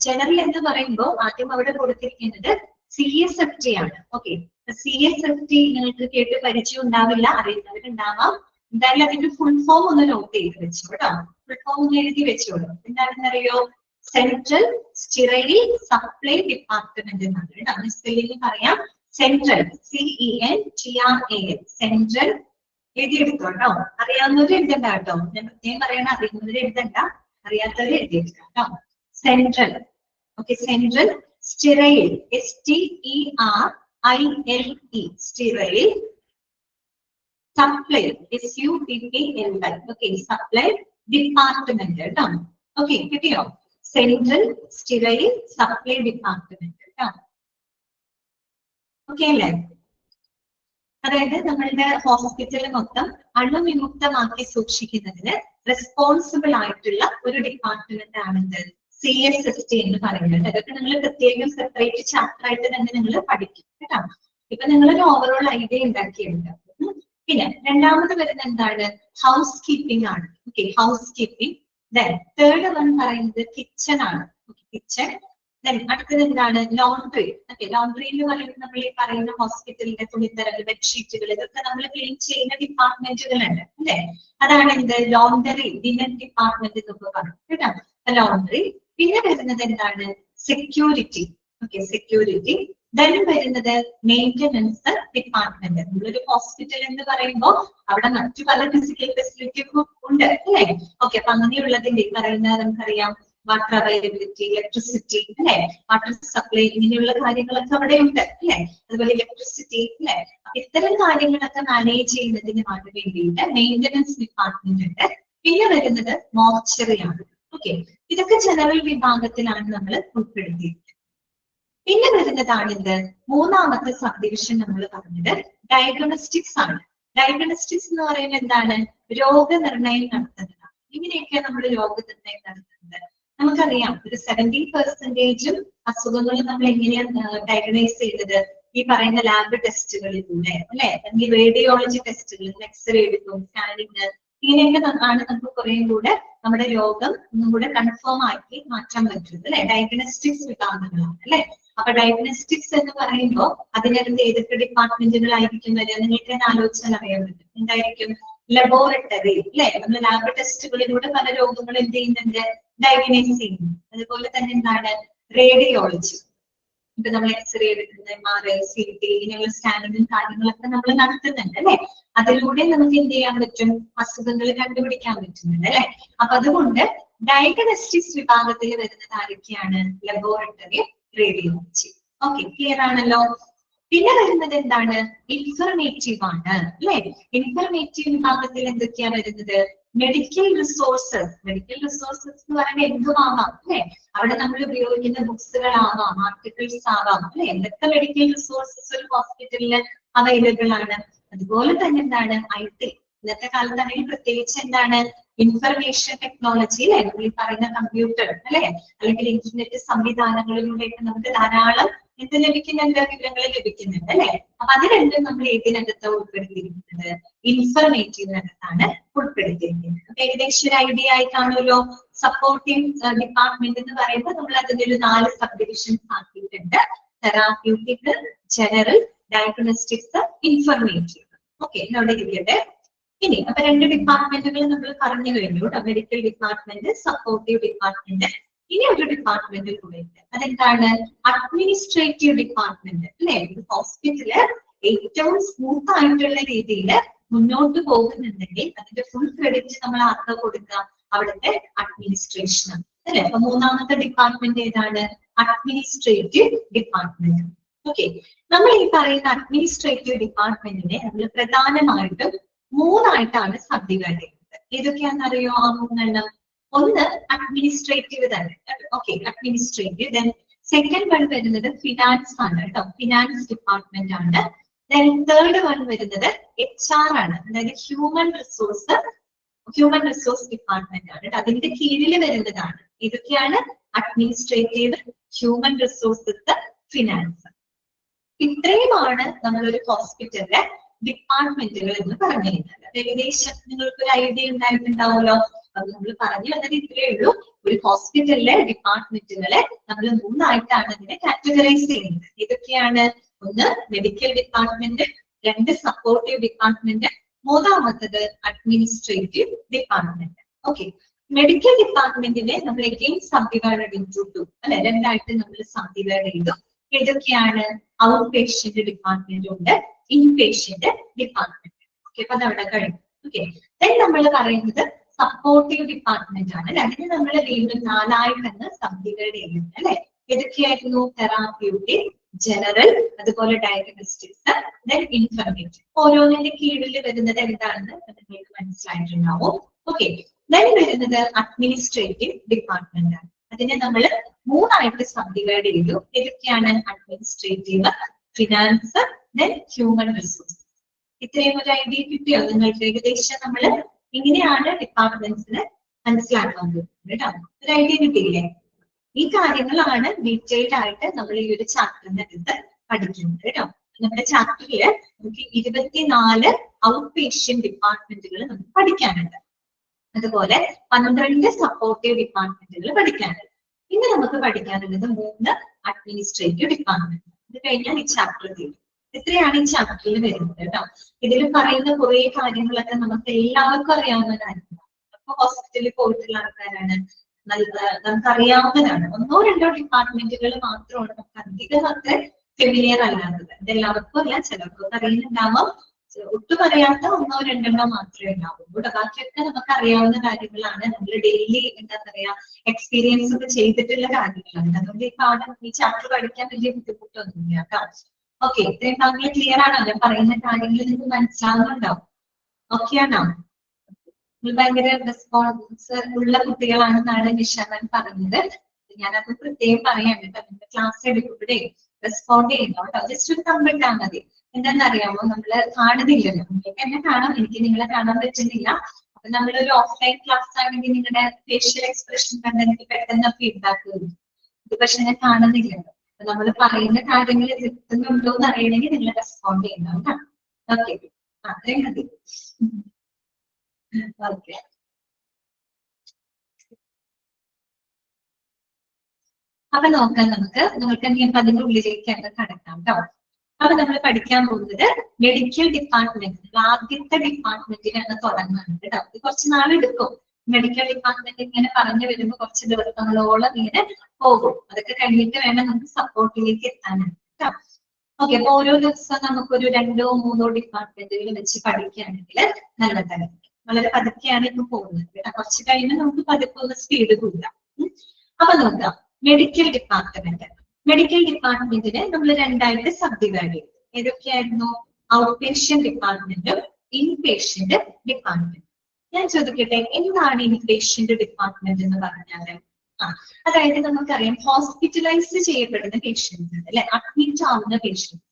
ജനറൽ എന്ന് പറയുമ്പോൾ ആദ്യം അവിടെ കൊടുത്തിരിക്കുന്നത് CSFT ആണ്. ഓക്കെ, CSFT നിങ്ങൾക്ക് കേട്ട് പരിചയം ഉണ്ടാവില്ല, അറിയുന്നവരുണ്ടാവാം. എന്തായാലും അതിന്റെ ഫുൾ ഫോം ഒന്ന് നോട്ട് ചെയ്ത് വെച്ചു കേട്ടോ. ഫുൾ ഫോം ഒന്ന് എഴുതി വെച്ചോളൂ. എന്താണെന്നറിയോ, സെൻട്രൽ സ്റ്റെറൈൽ സപ്ലൈ ഡിപ്പാർട്ട്മെന്റ് എന്നാണ് കേട്ടോ. സ്പെല്ലിംഗ് പറയാം, സെൻട്രൽ CENTRAL, സെൻട്രൽ. എഴുതിയെടുത്തോട്ടോ. അറിയാവുന്നവർ എഴുതണ്ട കേട്ടോ, ഞാൻ പ്രത്യേകം പറയണ, അറിയുന്നവർ എഴുതണ്ട, അറിയാത്തവർ എഴുതിയെടുക്കാം കേട്ടോ. Central, okay, central sterile STERILE, sterile supply SUPPLY, okay, supply department കേട്ടോ. ഓക്കെ, കിട്ടിയോ? സെൻട്രൽ സ്റ്റെറൈൽ സപ്ലൈ ഡിപ്പാർട്ട്മെന്റ് കേട്ടോ. ഓക്കെ അല്ലേ? അതായത് നമ്മളുടെ ഹോസ്പിറ്റൽ മൊത്തം അണുവിമുക്തമാക്കി സൂക്ഷിക്കുന്നതിന് റെസ്പോൺസിബിൾ ആയിട്ടുള്ള ഒരു ഡിപ്പാർട്ട്മെന്റ് ആണെന്ന് CSFT എന്ന് പറയുന്നത്. അതൊക്കെ നിങ്ങൾ പ്രത്യേകം സെപ്പറേറ്റ് ചാപ്റ്റർ ആയിട്ട് തന്നെ നിങ്ങൾ പഠിക്കും കേട്ടോ. ഇപ്പൊ നിങ്ങളൊരു ഓവറോൾ ഐഡിയ ഉണ്ടാക്കിയെടുക്കാം. പിന്നെ രണ്ടാമത് വരുന്ന എന്താണ്, ഹൗസ് കീപ്പിംഗ് ആണ്. Okay, house keeping. Then third one പറയുന്നത് കിച്ചൺ ആണ്. കിച്ചൺ. ദെൻ അടുത്തത് എന്താണ്, ലോണ്ട്രി. ഓക്കെ, ലോണ്ട്രി എന്ന് പറയുന്നത് നമ്മൾ ഈ പറയുന്ന ഹോസ്പിറ്റലിന്റെ തുണിത്തരങ്ങൾ, ബെഡ്ഷീറ്റുകൾ, ഇതൊക്കെ നമ്മൾ ക്ലീൻ ചെയ്യുന്ന ഡിപ്പാർട്ട്മെന്റുകളുണ്ട് അല്ലെ. അതാണ് എന്ത്, ലോണ്ടറി, ലിനൻ ഡിപ്പാർട്ട്മെന്റ് എന്നൊക്കെ പറയും കേട്ടോ, ലോണ്ട്രി. പിന്നെ വരുന്നത് എന്താണ്, സെക്യൂരിറ്റി. Okay, security. ദെൻ വരുന്നത് മെയിന്റനൻസ് ഡിപ്പാർട്ട്മെന്റ്. നമ്മളൊരു ഹോസ്പിറ്റൽ എന്ന് പറയുമ്പോൾ അവിടെ മറ്റു പല ഫിസിക്കൽ ഫെസിലിറ്റിയും ഉണ്ട് അല്ലെ. ഓക്കെ, അപ്പൊ അങ്ങനെയുള്ളതിന്റെ പറയുന്നത് നമുക്കറിയാം, വാട്ടർ അവൈലബിലിറ്റി, ഇലക്ട്രിസിറ്റി അല്ലെ, വാട്ടർ സപ്ലൈ, ഇങ്ങനെയുള്ള കാര്യങ്ങളൊക്കെ അവിടെ ഉണ്ട് അല്ലെ. അതുപോലെ ഇലക്ട്രിസിറ്റി അല്ലെ. ഇത്തരം കാര്യങ്ങളൊക്കെ മാനേജ് ചെയ്യുന്നതിന് വേണ്ടിയിട്ട് മെയിന്റനൻസ് ഡിപ്പാർട്ട്മെന്റ് ഉണ്ട്. പിന്നെ വരുന്നത് മോർച്ചറി ആണ്. ഓക്കെ, ഇതൊക്കെ ജനറൽ വിഭാഗത്തിലാണ് നമ്മൾ ഉൾപ്പെടുത്തിയിരിക്കുന്നത്. പിന്നെ വരുന്നതാണ് ഇത് മൂന്നാമത്തെ സബ് ഡിവിഷൻ നമ്മൾ പറഞ്ഞത് ഡയഗ്നോസ്റ്റിക്സ് ആണ്. ഡയഗ്നോസ്റ്റിക്സ് എന്ന് പറയുന്നത് എന്താണ്, രോഗനിർണയം നടത്തുന്നതാണ്. ഇങ്ങനെയൊക്കെ നമ്മൾ രോഗനിർണയം നടത്തുന്നത് നമുക്കറിയാം. ഒരു 70% അസുഖങ്ങൾ നമ്മൾ എങ്ങനെയാണ് ഡയഗ്നൈസ് ചെയ്തത്, ഈ പറയുന്ന ലാബ് ടെസ്റ്റുകളിലൂടെ അല്ലെ, അല്ലെങ്കിൽ റേഡിയോളജി ടെസ്റ്റുകൾ, എക്സ്റേ എടുക്കും, സ്കാനിങ്, ഇങ്ങനെയൊക്കെ ആണ് നമുക്ക് കുറേയും കൂടെ നമ്മുടെ രോഗം ഒന്നും കൂടെ കൺഫേം ആക്കി മാറ്റാൻ പറ്റുന്നത് അല്ലെ. ഡയഗ്നോസ്റ്റിക്സ് വിഭാഗങ്ങളാണ് അല്ലെ. അപ്പൊ ഡയഗ്നോസ്റ്റിക്സ് എന്ന് പറയുമ്പോൾ അതിനകത്ത് ഏതൊക്കെ ഡിപ്പാർട്ട്മെന്റുകളായിരിക്കും വരിക, നിങ്ങൾക്ക് തന്നെ ആലോചിച്ചാൽ അറിയാൻ പറ്റും. എന്തായിരിക്കും, ലബോറട്ടറി അല്ലെ. നമ്മൾ ലാബ് ടെസ്റ്റുകളിലൂടെ പല രോഗങ്ങളും എന്ത് ചെയ്യുന്നുണ്ട്, ഡയഗ്നൈസ് ചെയ്യുന്നു. അതുപോലെ തന്നെ എന്താണ്, റേഡിയോളജി. ഇപ്പൊ നമ്മൾ എക്സ്റേ എടുക്കുന്നത്, MRI, CT, ഇങ്ങനെയുള്ള സ്കാനിങ്ങും കാര്യങ്ങളൊക്കെ നമ്മൾ നടത്തുന്നുണ്ട് അല്ലെ. അതിലൂടെ നമുക്ക് എന്ത് ചെയ്യാൻ പറ്റും, അസുഖങ്ങൾ കണ്ടുപിടിക്കാൻ പറ്റുന്നുണ്ട് അല്ലെ. അപ്പൊ അതുകൊണ്ട് ഡയഗ്നോസ്റ്റിക്സ് വിഭാഗത്തിൽ വരുന്നത് ആരൊക്കെയാണ്, ലബോറട്ടറി, റേഡിയോളജി. ഓക്കെ, ക്ലിയർ ആണല്ലോ. പിന്നെ വരുന്നത് എന്താണ്, ഇൻഫർമേറ്റീവ് ആണ് അല്ലെ. ഇൻഫർമേറ്റീവ് വിഭാഗത്തിൽ എന്തൊക്കെയാണ് വരുന്നത്, മെഡിക്കൽ റിസോഴ്സസ്. മെഡിക്കൽ റിസോഴ്സസ് എന്ന് പറയുന്നത് എന്തുമാവാം അല്ലെ. അവിടെ നമ്മൾ ഉപയോഗിക്കുന്ന ബുക്സുകളാവാം, ആർട്ടിക്കിൾസ് ആവാം അല്ലെ. എന്തൊക്കെ മെഡിക്കൽ റിസോഴ്സസ് ഒരു ഹോസ്പിറ്റലിൽ അവൈലബിൾ ആണ്. അതുപോലെ തന്നെ എന്താണ്, IT. ഇന്നത്തെ കാലത്താണെങ്കിൽ പ്രത്യേകിച്ച് എന്താണ്, ഇൻഫർമേഷൻ ടെക്നോളജി അല്ലെ. നമ്മൾ ഈ പറയുന്ന കമ്പ്യൂട്ടർ അല്ലെ, അല്ലെങ്കിൽ ഇന്റർനെറ്റ് സംവിധാനങ്ങളിലൂടെയൊക്കെ നമുക്ക് ധാരാളം എന്ത് ലഭിക്കുന്നുണ്ട്, വിവരങ്ങൾ ലഭിക്കുന്നുണ്ട് അല്ലെ. അപ്പൊ അത് രണ്ടും നമ്മൾ ഏതിനകത്ത് ഉൾപ്പെടുത്തിയിരിക്കുന്നത്, ഇൻഫർമേറ്റീവിനകത്താണ് ഉൾപ്പെടുത്തിയിരിക്കുന്നത്. അപ്പൊ ഏകദേശം ഒരു ഐഡിയ ആയി കാണുമല്ലോ. സപ്പോർട്ടിംഗ് ഡിപ്പാർട്ട്മെന്റ് എന്ന് പറയുമ്പോൾ നമ്മൾ അതിന്റെ ഒരു 4 സബ് ഡിവിഷൻസ് ആക്കിയിട്ടുണ്ട്. Therapeutic, general, diagnostics, informative. Okay, അവിടെ ഇരിക്കട്ടെ. ഇനി അപ്പൊ 2 ഡിപ്പാർട്ട്മെന്റുകൾ നമ്മൾ പറഞ്ഞു കഴിഞ്ഞു, മെഡിക്കൽ ഡിപ്പാർട്ട്മെന്റ്, സപ്പോർട്ടീവ് ഡിപ്പാർട്ട്മെന്റ്. ഇനി ഒരു ഡിപ്പാർട്ട്മെന്റിൽ കൂടെ ഉണ്ട്, അതെന്താണ്, അഡ്മിനിസ്ട്രേറ്റീവ് ഡിപ്പാർട്ട്മെന്റ് അല്ലെ. ഹോസ്പിറ്റല് ഏറ്റവും സ്മൂത്ത് ആയിട്ടുള്ള രീതിയിൽ മുന്നോട്ട് പോകുന്നുണ്ടെങ്കിൽ അതിന്റെ ഫുൾ ക്രെഡിറ്റ് നമ്മൾ ആർക്കാ കൊടുക്കുക, അവിടുത്തെ അഡ്മിനിസ്ട്രേഷൻ ആണ് അല്ലെ. അപ്പൊ മൂന്നാമത്തെ ഡിപ്പാർട്ട്മെന്റ് ഏതാണ്? Administrative department. ഓക്കെ, നമ്മൾ ഈ പറയുന്ന അഡ്മിനിസ്ട്രേറ്റീവ് ഡിപ്പാർട്ട്മെന്റിനെ നമ്മൾ പ്രധാനമായിട്ടും മൂന്നായിട്ടാണ് സബ്ഡിവൈഡ് ചെയ്യുന്നത്. ഏതൊക്കെയാണെന്നറിയോ ആ മൂന്നെണ്ണം? ഒന്ന് അഡ്മിനിസ്ട്രേറ്റീവ് തന്നെ. Okay, administrative. Then second one വരുന്നത് ഫിനാൻസ് ആണ് കേട്ടോ, ഫിനാൻസ് ഡിപ്പാർട്ട്മെന്റ് ആണ്. ദെൻ തേർഡ് വൺ വരുന്നത് HR ആണ്, അതായത് ഹ്യൂമൻ റിസോഴ്സ് ഡിപ്പാർട്ട്മെന്റ് ആണ്. അതിന്റെ കീഴിൽ വരുന്നതാണ് ഇതൊക്കെയാണ് അഡ്മിനിസ്ട്രേറ്റീവ്, ഹ്യൂമൻ റിസോഴ്സസ്, ഫിനാൻസ്. ഇത്രയുമാണ് നമ്മളൊരു ഹോസ്പിറ്റലിലെ ഡിപ്പാർട്ട്മെന്റുകൾ എന്ന് പറഞ്ഞു കഴിഞ്ഞാൽ. ഏകദേശം നിങ്ങൾക്ക് ഒരു ഐഡിയ ഉണ്ടായിട്ടുണ്ടാവുമല്ലോ. അത് നമ്മൾ പറഞ്ഞു വന്നത് ഇത്രയേ ഉള്ളൂ. ഒരു ഹോസ്പിറ്റലിലെ ഡിപ്പാർട്ട്മെന്റുകളെ നമ്മൾ മൂന്നായിട്ടാണ് അതിനെ കാറ്റഗറൈസ് ചെയ്യുന്നത്. ഇതൊക്കെയാണ്: ഒന്ന് മെഡിക്കൽ ഡിപ്പാർട്ട്മെന്റ്, രണ്ട് സപ്പോർട്ടീവ് ഡിപ്പാർട്ട്മെന്റ്, മൂന്നാമത്തത് അഡ്മിനിസ്ട്രേറ്റീവ് ഡിപ്പാർട്ട്മെന്റ്. ഓക്കെ, മെഡിക്കൽ ഡിപ്പാർട്ട്മെന്റിനെ നമ്മൾ എഗെയിൻ സബ്ഡിവൈഡഡ് ഇൻടു ടു അല്ലെ, രണ്ടായിട്ട് നമ്മൾ സബ്ഡിവൈഡ് ചെയ്തു. ഏതൊക്കെയാണ്? ഔട്ട് പേഷ്യന്റ് ഡിപ്പാർട്ട്മെന്റ് ഉണ്ട്, ഇൻ പേഷ്യന്റ് ഡിപ്പാർട്ട്മെന്റ്. ഓക്കെ, അപ്പൊ അതവിടെ കഴിഞ്ഞു. ഓക്കെ, ദെൻ നമ്മൾ പറയുന്നത് സപ്പോർട്ടീവ് ഡിപ്പാർട്ട്മെന്റ് ആണ് അല്ലെ. അതിന് നമ്മൾ വീണ്ടും നാലായിട്ടാണ് സബ്ഡിവൈഡ് ചെയ്യുന്നത് അല്ലെ. ഏതൊക്കെയായിരുന്നു? തെറാപ്യൂട്ടിക്, ജനറൽ, അതുപോലെ ഡയഗ്നോസ്റ്റിക്സ്, ദെൻ ഇൻഫർമേറ്റീവ്. ഓരോന്നിന്റെ കീഴിൽ വരുന്നത് എന്താണെന്ന് നിങ്ങൾക്ക് മനസ്സിലായിട്ടുണ്ടാവും. ഓക്കെ, ദെൻ വരുന്നത് അഡ്മിനിസ്ട്രേറ്റീവ് ഡിപ്പാർട്ട്മെന്റ് ആണ്. അതിനെ നമ്മൾ മൂന്നായിട്ട് സബ്ഡിവൈഡ് ചെയ്തു. ഏതൊക്കെയാണ്? Administrative, finance, then human resource. ഇത്രയും ഒരു ഐഡിയ കിട്ടിയോ നിങ്ങൾക്ക്? ഏകദേശം നമ്മൾ ഇങ്ങനെയാണ് ഡിപ്പാർട്ട്മെന്റ്സിന് മനസ്സിലാക്കാൻ പോകുന്നത് കേട്ടോ. ഒരു ഐഡിയ കിട്ടിയില്ലേ? ഈ കാര്യങ്ങളാണ് ഡീറ്റെയിൽഡ് ആയിട്ട് നമ്മൾ ഈ ഒരു ചാപ്റ്ററിന്റെ അടുത്ത് പഠിക്കുന്നത് കേട്ടോ. നമ്മുടെ ചാപ്റ്ററില് നമുക്ക് 24 ഔട്ട് പേഷ്യന്റ് ഡിപ്പാർട്ട്മെന്റുകൾ നമുക്ക് പഠിക്കാനുണ്ട്. അതുപോലെ 12 സപ്പോർട്ടീവ് ഡിപ്പാർട്ട്മെന്റുകൾ പഠിക്കാനുണ്ട്. ഇന്ന് നമുക്ക് പഠിക്കാനുള്ളത് 3 അഡ്മിനിസ്ട്രേറ്റീവ് ഡിപ്പാർട്ട്മെന്റ്. ഇത് കഴിഞ്ഞാൽ ഈ ചാപ്റ്റർ തീരും. ഇത്രയാണ് ഈ ചാപ്റ്ററിൽ വരുന്നത് കേട്ടോ. ഇതിൽ പറയുന്ന കുറെ കാര്യങ്ങളൊക്കെ നമുക്ക് എല്ലാവർക്കും അറിയാവുന്ന കാര്യങ്ങളാണ്. അപ്പൊ ഹോസ്പിറ്റലിൽ പോയിട്ടുള്ള ആൾക്കാരാണ്, നമുക്ക് അറിയാവുന്നതാണ്. ഒന്നോ രണ്ടോ ഡിപ്പാർട്ട്മെന്റുകൾ മാത്രമാണ് നമുക്ക് അധികം അത്ര ഫെമിലിയർ അല്ലാത്തത്. ഇതെല്ലാവർക്കും അല്ല, ചിലർക്കൊക്കെ അറിയുന്നുണ്ടാവാം, ഒട്ടും അറിയാത്ത ഒന്നോ രണ്ടെണ്ണോ മാത്രമേ ഉണ്ടാവുള്ളൂ. ബാക്കിയൊക്കെ നമുക്ക് അറിയാവുന്ന കാര്യങ്ങളാണ്. നമ്മൾ ഡെയിലി എന്താ പറയാ എക്സ്പീരിയൻസ് ഒക്കെ ചെയ്തിട്ടുള്ള കാര്യങ്ങളാണ്. അതുകൊണ്ട് ഈ പാഠം, ഈ ചാപ്റ്റർ പഠിക്കാൻ വലിയ ബുദ്ധിമുട്ടൊന്നുമില്ല കേട്ടോ. ഓക്കെ, ഇത്രയും കാര്യങ്ങൾ ക്ലിയർ ആണോ? ഞാൻ പറയുന്ന കാര്യങ്ങൾ നിങ്ങൾക്ക് മനസ്സിലാവുന്നുണ്ടാവും. ഓക്കെ ആണോ? ഭയങ്കര റെസ്പോൺസ് ഉള്ള കുട്ടികളാണെന്നാണ് നിഷാമൻ പറഞ്ഞത്. ഞാനത് പ്രത്യേകം പറയാൻ കേട്ടോ. നിങ്ങളുടെ ക്ലാസ് എടുക്കുമ്പോഴേ റെസ്പോണ്ട് ചെയ്യുന്നു കേട്ടോ. ജസ്റ്റ് ഒരു കമ്പിട്ടാൽ മതി. എന്താണെന്നറിയാമോ, നമ്മള് കാണുന്നില്ലല്ലോ. നിങ്ങൾക്ക് എന്നെ കാണാം, എനിക്ക് നിങ്ങളെ കാണാൻ പറ്റുന്നില്ല. അപ്പൊ നമ്മളൊരു ഓഫ്ലൈൻ ക്ലാസ് ആണെങ്കിൽ നിങ്ങളുടെ ഫേഷ്യൽ എക്സ്പ്രഷൻ കണ്ടെങ്കിൽ പെട്ടെന്ന് ഫീഡ്ബാക്ക് വരും. ഇത് പക്ഷെ ഞാൻ കാണുന്നില്ലല്ലോ. അപ്പൊ നമ്മൾ പറയുന്ന കാര്യങ്ങൾ എത്തുന്നുണ്ടോ എന്ന് അറിയണമെങ്കിൽ നിങ്ങൾ റെസ്പോണ്ട് ചെയ്യുന്നു കേട്ടോ. ഓക്കെ, അത്രയും മതി. ഓക്കെ, അപ്പൊ നോക്കാം നമുക്ക് ഇനി അതിന്റെ ഉള്ളിലേക്ക് കടക്കാം കേട്ടോ. അപ്പൊ നമ്മൾ പഠിക്കാൻ പോകുന്നത് മെഡിക്കൽ ഡിപ്പാർട്ട്മെന്റ്. ആദ്യത്തെ ഡിപ്പാർട്ട്മെന്റിലാണ് തുടങ്ങുന്നത് കേട്ടോ. ഇത് കുറച്ച് നാളെടുക്കും. മെഡിക്കൽ ഡിപ്പാർട്ട്മെന്റ് ഇങ്ങനെ പറഞ്ഞു വരുമ്പോൾ കുറച്ച് ദിവസങ്ങളോളം ഇങ്ങനെ പോകും. അതൊക്കെ കഴിഞ്ഞിട്ട് വേണം നമുക്ക് സപ്പോർട്ടിലേക്ക് എത്താനായിട്ട് കേട്ടോ. ഓക്കെ, അപ്പൊ ഓരോ ദിവസം നമുക്കൊരു 2 or 3 ഡിപ്പാർട്ട്മെന്റുകൾ വെച്ച് പഠിക്കുകയാണെങ്കിൽ നല്ലതായിരിക്കും. വളരെ പതുക്കെയാണ് ഇപ്പൊ പോകുന്നത് കേട്ടോ. കുറച്ച് കഴിയുമ്പോൾ നമുക്ക് പതുക്കെ ഒന്ന് സ്പീഡ് കൂടാം. അപ്പൊ നോക്കാം, മെഡിക്കൽ ഡിപ്പാർട്ട്മെന്റ്. മെഡിക്കൽ ഡിപ്പാർട്ട്മെന്റിനെ നമ്മൾ രണ്ടായിട്ട് സബ്ഡിവൈഡ് ചെയ്തു. ഏതൊക്കെയായിരുന്നു? ഔട്ട് പേഷ്യന്റ് ഡിപ്പാർട്ട്മെന്റും ഇൻ പേഷ്യന്റ് ഡിപ്പാർട്ട്മെന്റ്. ഞാൻ ചോദിക്കട്ടെ, എന്താണ് ഇൻ പേഷ്യന്റ് ഡിപ്പാർട്ട്മെന്റ് എന്ന് പറഞ്ഞാല്? അതായത് നമുക്കറിയാം, ഹോസ്പിറ്റലൈസ് ചെയ്യപ്പെടുന്ന പേഷ്യൻസ് ഉണ്ട് അല്ലെ, അഡ്മിറ്റ് ആവുന്ന പേഷ്യൻസ്.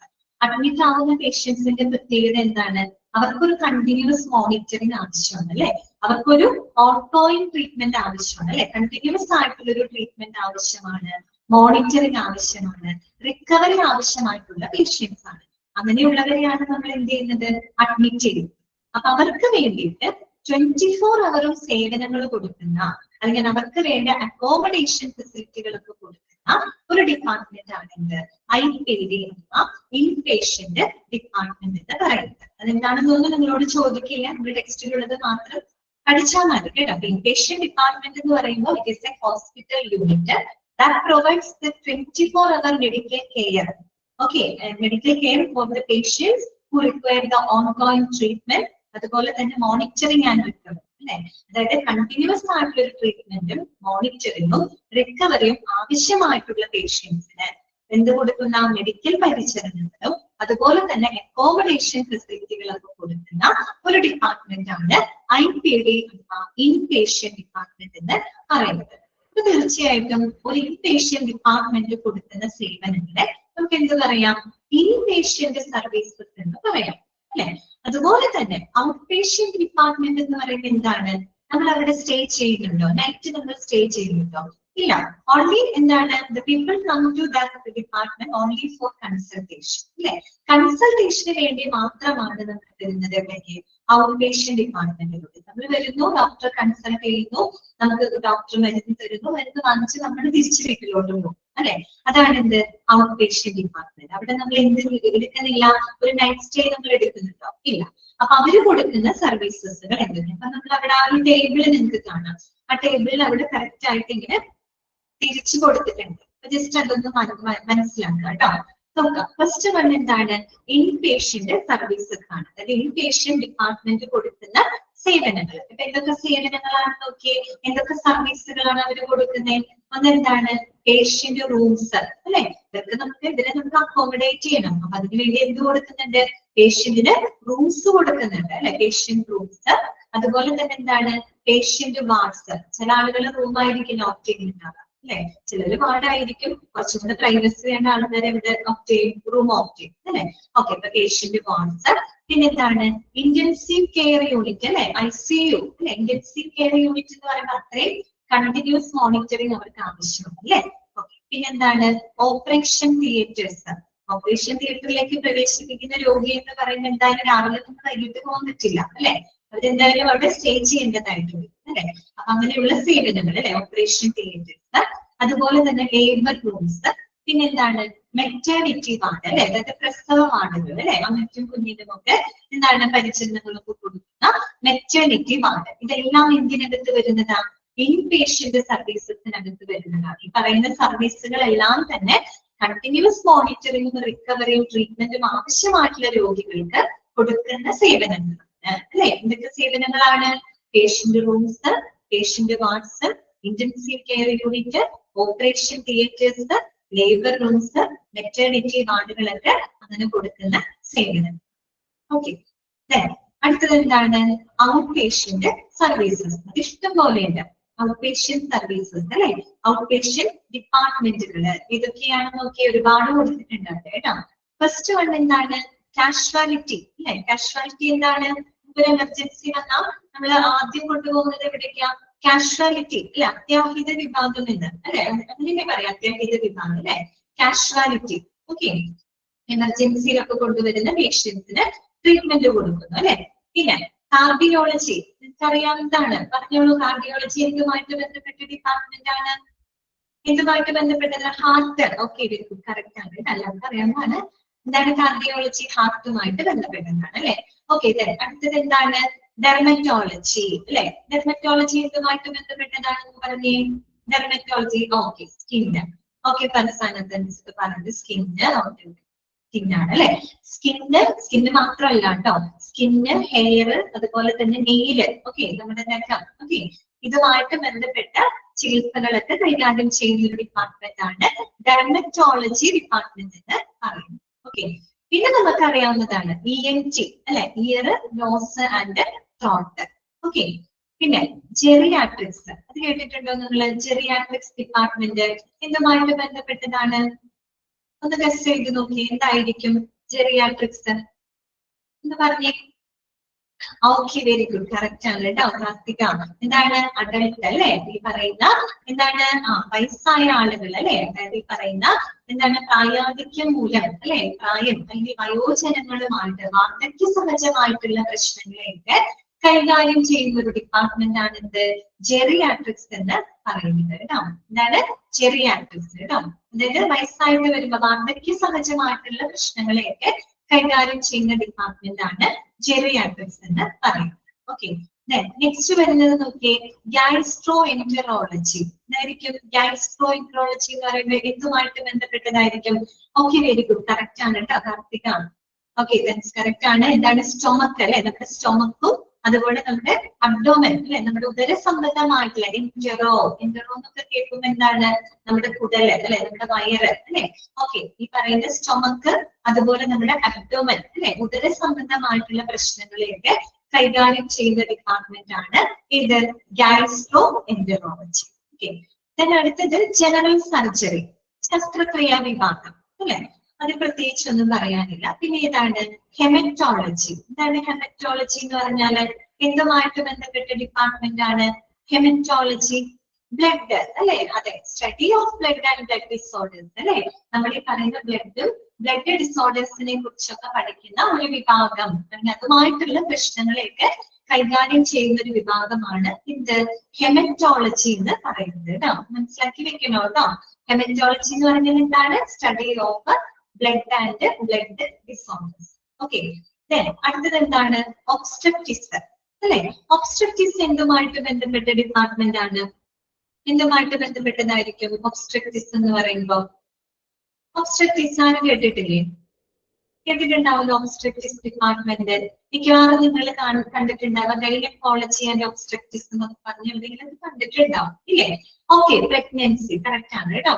അഡ്മിറ്റ് ആവുന്ന പേഷ്യൻസിന്റെ പ്രത്യേകത എന്താണ്? അവർക്കൊരു കണ്ടിന്യൂസ് മോണിറ്ററിങ് ആവശ്യമാണ് അല്ലെ, അവർക്കൊരു ഓൺഗോയിങ് ട്രീറ്റ്മെന്റ് ആവശ്യമാണ് അല്ലെ, കണ്ടിന്യൂസ് ആയിട്ടുള്ള ഒരു ട്രീറ്റ്മെന്റ് ആവശ്യമാണ്, മോണിറ്ററിങ് ആവശ്യമാണ്, റിക്കവറി ആവശ്യമായിട്ടുള്ള പേഷ്യൻസ് ആണ്. അങ്ങനെയുള്ളവരെയാണ് നമ്മൾ എന്ത് ചെയ്യുന്നത്? അഡ്മിറ്റ് ചെയ്യുന്നത്. അപ്പൊ അവർക്ക് വേണ്ടിയിട്ട് 24 hours സേവനങ്ങൾ കൊടുക്കുന്ന, അല്ലെങ്കിൽ അവർക്ക് വേണ്ട അക്കോമഡേഷൻ ഫെസിലിറ്റികളൊക്കെ കൊടുക്കുന്ന ഒരു ഡിപ്പാർട്ട്മെന്റ് ആണ് IPD അഥവാ ഇൻ പേഷ്യന്റ് ഡിപ്പാർട്ട്മെന്റ് എന്ന് പറയുന്നത്. അതെന്താണെന്നൊന്നും നിങ്ങളോട് ചോദിക്കില്ല, നമ്മുടെ ടെക്സ്റ്റിലുള്ളത് മാത്രം പഠിച്ചാൽ മതി കേട്ടോ. ഇൻ പേഷ്യന്റ് ഡിപ്പാർട്ട്മെന്റ് എന്ന് പറയുമ്പോൾ it is A hospital unit that provides the 24 hour medical care. Okay, medical care for the patients who require the ongoing treatment. അതുപോലെ തന്നെ മോണിറ്ററിംഗ് ആൻഡ് റിക്കവറി. അല്ലെ. അതായത് കണ്ടിന്യൂസ് ആയിട്ടുള്ള ഒരു ട്രീറ്റ്മെന്റും മോണിറ്ററിങ്ങും റിക്കവറിയും ആവശ്യമായിട്ടുള്ള പേഷ്യൻസിന് എന്ത് കൊടുക്കുന്ന മെഡിക്കൽ പരിചരണങ്ങളും അതുപോലെ തന്നെ അക്കോമഡേഷൻ ഫെസിലിറ്റികളൊക്കെ കൊടുക്കുന്ന ഒരു ഡിപ്പാർട്ട്മെന്റ് ആണ് IPD അഥവാ ഇൻപേഷ്യന്റ് ഡിപ്പാർട്ട്മെന്റ് എന്ന് പറയുന്നത്. അപ്പൊ തീർച്ചയായിട്ടും ഒരു ഇൻപേഷ്യന്റ് ഡിപ്പാർട്ട്മെന്റ് കൊടുക്കുന്ന സേവനങ്ങളെ നമുക്ക് എന്ത് പറയാം, ഇൻപേഷ്യന്റ് സർവീസസ് എന്ന് പറയാം അല്ലെ. അതുപോലെ തന്നെ ഔട്ട് പേഷ്യന്റ് ഡിപ്പാർട്ട്മെന്റ് എന്ന് പറയുന്നത് എന്താണ്, നമ്മൾ അവിടെ സ്റ്റേ ചെയ്യുന്നുണ്ടോ, നൈറ്റ് നമ്മൾ സ്റ്റേ ചെയ്യുന്നുണ്ടോ, ഇല്ല. ഓൺലി എന്താണ്, the people come to that department only for consultation അല്ലെ. കൺസൾട്ടേഷന് വേണ്ടി മാത്രമാണ് നമ്മൾ വരുന്നത് എവിടേക്ക്, ഔട്ട് പേഷ്യന്റ് ഡിപ്പാർട്ട്മെന്റിലൂടെ നമ്മൾ വരുന്നു, ഡോക്ടർ കൺസൾട്ട് ചെയ്യുന്നു, നമുക്ക് ഡോക്ടർ മരുന്ന് തരുന്നു, മരുന്ന് വാങ്ങിച്ച് നമ്മൾ തിരിച്ചു വീട്ടിലോട്ട് പോകും അല്ലെ. അതാണ് എന്ത്, ഔട്ട് പേഷ്യന്റ് ഡിപ്പാർട്ട്മെന്റ്. അവിടെ നമ്മൾ എന്ത് എടുക്കുന്നില്ല, ഒരു നൈറ്റ് സ്റ്റേ നമ്മൾ എടുക്കുന്നുണ്ടോ, ഇല്ല. അപ്പൊ അവര് കൊടുക്കുന്ന സർവീസസുകൾ എന്താണ്, അപ്പൊ നമ്മൾ അവിടെ ആ ഒരു ടേബിള് നിങ്ങൾക്ക് കാണാം, ആ ടേബിളിൽ അവിടെ കറക്റ്റ് ആയിട്ട് ഇങ്ങനെ തിരിച്ചു കൊടുത്തിട്ടുണ്ട്. ജസ്റ്റ് അതൊന്ന് മനസ്സിലാക്കുക കേട്ടോ. നോക്കാം. ഫസ്റ്റ് വൺ എന്താണ്, ഇൻപേഷ്യന്റ് സർവീസസ് ആണ്. അതായത് ഇൻപേഷ്യന്റ് ഡിപ്പാർട്ട്മെന്റ് കൊടുക്കുന്ന സേവനങ്ങൾ. ഇപ്പൊ എന്തൊക്കെ സേവനങ്ങളാണ് നോക്കിയേ, എന്തൊക്കെ സർവീസുകളാണ് അവർ കൊടുക്കുന്നത്. ഒന്നെന്താണ്, പേഷ്യന്റ് റൂംസ് അല്ലെ. ഇതൊക്കെ ഇതിനെ നമുക്ക് അക്കോമഡേറ്റ് ചെയ്യണം. അപ്പൊ അതിനുവേണ്ടി എന്ത് കൊടുക്കുന്നുണ്ട്, പേഷ്യന്റിന് റൂംസ് കൊടുക്കുന്നുണ്ട് അല്ലെ, പേഷ്യന്റ് റൂംസ്. അതുപോലെ തന്നെ എന്താണ്, പേഷ്യന്റ് വാർഡ്സ്. ചില ആളുകൾ റൂമായിരിക്കും ഓപ്റ്റ് ചെയ്യുന്നുണ്ടാവുക അല്ലെ, ചിലര് വാർഡായിരിക്കും, കുറച്ചും കൂടെ പ്രൈവസി വേണ്ട ആൾക്കാരെ ഇവിടെ ഓപ്റ്റ് ചെയ്യും, റൂം ഓപ്റ്റ് ചെയ്യും അല്ലെ. ഓക്കെ, ഇപ്പൊ പേഷ്യന്റ് വാർഡ്സ്. പിന്നെന്താണ്, ഇന്റൻസീവ് കെയർ യൂണിറ്റ് അല്ലെ, ICU അല്ലെ. ഇന്റൻസീവ് കെയർ യൂണിറ്റ് എന്ന് പറയുമ്പോൾ അത്രയും കണ്ടിന്യൂസ് മോണിറ്ററിങ് അവർക്ക് ആവശ്യമാണ് അല്ലെ. ഓക്കെ, പിന്നെന്താണ്, ഓപ്പറേഷൻ തിയേറ്റേഴ്സ്. ഓപ്പറേഷൻ തിയേറ്ററിലേക്ക് പ്രവേശിപ്പിക്കുന്ന രോഗി എന്ന് പറയുന്നത് എന്തായാലും രാവിലെ നിന്ന് വൈകിട്ട് പോകാൻ പറ്റില്ല അല്ലെ, അവരെന്തായാലും അവിടെ സ്റ്റേ ചെയ്യേണ്ടതായിട്ടുണ്ട് അല്ലെ. അപ്പൊ അങ്ങനെയുള്ള സേവനങ്ങൾ അല്ലെ, ഓപ്പറേഷൻ തിയേറ്റേഴ്സ്. അതുപോലെ തന്നെ ലേബർ റൂംസ്. പിന്നെന്താണ്, മെറ്റേണിറ്റി വാർഡ് അല്ലെ, അതായത് പ്രസവ വാർഡുകൾ അല്ലെ, അമ്മയ്ക്കും കുഞ്ഞിനും ഒക്കെ എന്താണ് പരിചരണങ്ങളൊക്കെ കൊടുക്കുന്ന മെറ്റേണിറ്റി വാർഡ്. ഇതെല്ലാം എന്തിനകത്ത് വരുന്നതാ, ഇൻപേഷ്യന്റ് സർവീസസിനകത്ത് വരുന്നതാണ്. ഈ പറയുന്ന സർവീസുകളെല്ലാം തന്നെ കണ്ടിന്യൂസ് മോണിറ്ററിംഗും റിക്കവറിയും ട്രീറ്റ്മെന്റും ആവശ്യമായിട്ടുള്ള രോഗികൾക്ക് കൊടുക്കുന്ന സേവനങ്ങളാണ് അല്ലെ. എന്തൊക്കെ സേവനങ്ങളാണ്, patient rooms, patient wards, intensive care unit, operation theatres, labour rooms, maternity വാർഡുകളൊക്കെ അങ്ങനെ കൊടുക്കുന്ന സേവനം. ഓക്കെ, അടുത്തത് എന്താണ്, ഔട്ട് പേഷ്യന്റ് സർവീസസ്. അത് ഇഷ്ടം പോലെയുണ്ട്, ഔട്ട് പേഷ്യന്റ് സർവീസസ് അല്ലെ. ഔട്ട് പേഷ്യന്റ് ഡിപ്പാർട്ട്മെന്റുകള് ഇതൊക്കെയാണ് നോക്കി ഒരുപാട് കൊടുത്തിട്ടുണ്ട് കേട്ടോ. ഫസ്റ്റ് വൺ എന്താണ്, കാഷ്വാലിറ്റി അല്ലെ. കാഷ്വാലിറ്റി എന്താണ്, ഒരു എമർജൻസി വന്നാൽ നമ്മൾ ആദ്യം കൊണ്ടുപോകുന്നത് എവിടേക്കാ, കാഷ്വാലിറ്റി അല്ലെ, അത്യാഹിത വിഭാഗം എന്ന് അല്ലെ, അങ്ങനെ പറയാം, അത്യാഹിത വിഭാഗം അല്ലെ, കാഷ്വാലിറ്റി. ഓക്കെ, എമർജൻസിയിലൊക്കെ കൊണ്ടുവരുന്ന പേഷ്യൻസിന് ട്രീറ്റ്മെന്റ് കൊടുക്കുന്നു അല്ലെ. പിന്നെ കാർഡിയോളജി, നിങ്ങൾക്കറിയാവുന്നതാണ്, പറഞ്ഞോളൂ. കാർഡിയോളജി എന്തുമായിട്ട് ബന്ധപ്പെട്ട ഡിപ്പാർട്ട്മെന്റ് ആണ്, എന്തുമായിട്ട് ബന്ധപ്പെട്ടത്, ഹാർട്ട്. ഓക്കെ, കറക്റ്റ് ആണ്, എല്ലാവർക്കും അറിയാവുന്നതാണ്. എന്താണ് കാർഡിയോളജി, ഹാർട്ടുമായിട്ട് ബന്ധപ്പെട്ടതാണ് അല്ലെ. ഓക്കെ, അടുത്തത് എന്താണ്, ഡെർമറ്റോളജി അല്ലെ. ഡെർമറ്റോളജി എന്തുമായിട്ട് ബന്ധപ്പെട്ടതാണെന്ന് പറഞ്ഞേ, ഡെർമറ്റോളജി. Okay, skin. ഓക്കെ, പരസാനത്ത് പറഞ്ഞത് സ്കിന്ന്, സ്കിന്നാണ് അല്ലെ. സ്കിന്ന് മാത്രമല്ല കേട്ടോ, സ്കിന്ന്, ഹെയർ, അതുപോലെ തന്നെ നെയില്. ഓക്കെ, നമ്മുടെ നഖം. ഓക്കെ, ഇതുമായിട്ട് ബന്ധപ്പെട്ട ചികിത്സകളൊക്കെ കൈകാര്യം ചെയ്യുന്ന ഒരു ഡിപ്പാർട്ട്മെന്റ് ആണ് ഡെർമറ്റോളജി ഡിപ്പാർട്ട്മെന്റ് എന്ന് പറയുന്നത്. ഓക്കെ, പിന്നെ നമുക്ക് അറിയാവുന്നതാണ് ENT അല്ലെ, ear, nose and throat. Okay, പിന്നെ ജെറിയാട്രിക്സ്, അത് കേട്ടിട്ടുണ്ടോ നിങ്ങൾ, ജെറിയാട്രിക്സ് ഡിപ്പാർട്ട്മെന്റ് എന്തുമായിട്ട് ബന്ധപ്പെട്ടതാണ്, ഒന്ന് ഗസ് ചെയ്ത് നോക്കി, എന്തായിരിക്കും ജെറിയാട്രിക്സ് എന്ന് പറഞ്ഞേ. ഓക്കെ, വെരി ഗുഡ്, കറക്റ്റ് ആണ് കേട്ടോ കാർത്തിക. എന്താണ്, അഡൽട്ട് അല്ലെ, ഈ പറയുന്ന എന്താണ്, വയസ്സായ ആളുകൾ അല്ലെ, അതായത് ഈ പറയുന്ന എന്താണ്, പ്രായാധിക്യം മൂലം അല്ലെ, പ്രായം അല്ലെങ്കിൽ വയോജനങ്ങളുമായിട്ട് വാർദ്ധക്യ സഹജമായിട്ടുള്ള പ്രശ്നങ്ങളെയൊക്കെ കൈകാര്യം ചെയ്യുന്ന ഒരു ഡിപ്പാർട്ട്മെന്റ് ആണ് എന്ത്, ജെറിയാട്രിക്സ് എന്ന് പറയുന്നത് കേട്ടോ. എന്താണ്, ജെറിയാട്രിക്സ് കേട്ടോ. അതായത് വയസ്സായിട്ട് വരുമ്പോ വാർദ്ധക്യ സഹജമായിട്ടുള്ള പ്രശ്നങ്ങളെയൊക്കെ കൈകാര്യം ചെയ്യുന്ന ഡിപ്പാർട്ട്മെന്റ് ആണ് ജെറിയാട്രിക്സ് എന്ന് പറയുന്നത്. ഓക്കെ, നെക്സ്റ്റ് വരുന്നത് നോക്കിയേ, ഗ്യാസ്ട്രോ എൻറ്ററോളജി. ഇതായിരിക്കും ഗ്യാസ്ട്രോ എൻറ്ററോളജി എന്ന് പറയുന്നത് എന്തുമായിട്ട് ബന്ധപ്പെട്ടതായിരിക്കും. ഓക്കെ, വെരി ഗുഡ്, കറക്റ്റ് ആണ് കേട്ടോ കാർത്തിക. ഓക്കെ, കറക്റ്റ് ആണ്. എന്താണ്, സ്റ്റൊമക്ക് അല്ലെ, നമ്മുടെ സ്റ്റൊമക്കും അതുപോലെ നമ്മുടെ അബ്ഡോമൻ അല്ലെ, നമ്മുടെ ഉദര സംബന്ധമായിട്ടുള്ള ഇന്ററോ എന്നൊക്കെ കേൾക്കുമ്പോൾ എന്താണ് നമ്മുടെ കുടല് അല്ലെ, നമ്മുടെ വയറ് അല്ലെ. ഓക്കെ, ഈ പറയുന്ന സ്റ്റൊമക്ക് അതുപോലെ നമ്മുടെ അബ്ഡോമൻ അല്ലെ, ഉദര സംബന്ധമായിട്ടുള്ള പ്രശ്നങ്ങളെയൊക്കെ കൈകാര്യം ചെയ്യുന്ന ഡിപ്പാർട്ട്മെന്റ് ആണ് ഇത് ഗാസ്ട്രോ എൻറ്ററോളജി. ഓക്കെ, അടുത്തത് ജനറൽ സർജറി, ശസ്ത്രക്രിയാ വിഭാഗം അല്ലെ, അത് പ്രത്യേകിച്ച് ഒന്നും പറയാനില്ല. പിന്നെ ഏതാണ് ഹെമറ്റോളജി. എന്താണ് ഹെമറ്റോളജി എന്ന് പറഞ്ഞാല് എന്തുമായിട്ട് ബന്ധപ്പെട്ട ഡിപ്പാർട്ട്മെന്റ് ആണ് ഹെമറ്റോളജി? ബ്ലഡ് അല്ലെ, അതെ, study of blood and blood disorders അല്ലെ. നമ്മൾ ഈ പറയുന്ന ബ്ലഡ് ഡിസോർഡേഴ്സിനെ കുറിച്ചൊക്കെ പഠിക്കുന്ന ഒരു വിഭാഗം, അതുമായിട്ടുള്ള പ്രശ്നങ്ങളെയൊക്കെ കൈകാര്യം ചെയ്യുന്ന ഒരു വിഭാഗമാണ് ഇത് ഹെമറ്റോളജി എന്ന് പറയുന്നത് കേട്ടോ. മനസ്സിലാക്കി വെക്കണോ കേട്ടോ. ഹെമറ്റോളജി എന്ന് പറഞ്ഞാൽ എന്താണ്? Study of blood and blood disorders. Okay, അടുത്തത് എന്താണ്? ഒബ്സ്ട്രക്റ്റിസ് അല്ലെ. ഒബ്സ്ട്രക്റ്റിസ് എന്തുമായിട്ട് ബന്ധപ്പെട്ട ഡിപ്പാർട്ട്മെന്റ് ആണ്? എന്തുമായിട്ട് ബന്ധപ്പെട്ടതായിരിക്കും ഒബ്സ്ട്രക്റ്റിസ് എന്ന് പറയുമ്പോൾ? ഒബ്സ്ട്രക്റ്റിസ് ആരും കേട്ടിട്ടില്ലേ? കേട്ടിട്ടുണ്ടാവുമല്ലോ ഒബ്സ്ട്രക്റ്റിസ് ഡിപ്പാർട്ട്മെന്റ്. മിക്കവാറും നിങ്ങൾ കണ്ടിട്ടുണ്ടാവുക ഗൈനക്കോളജി ആൻഡ് ഒബ്സ്ട്രക്റ്റിസ് എന്നൊക്കെ പറഞ്ഞ് എന്തെങ്കിലും കണ്ടിട്ടുണ്ടാവും ഇല്ലേ? ഓക്കെ, പ്രഗ്നൻസി കറക്റ്റ് ആണ് കേട്ടോ.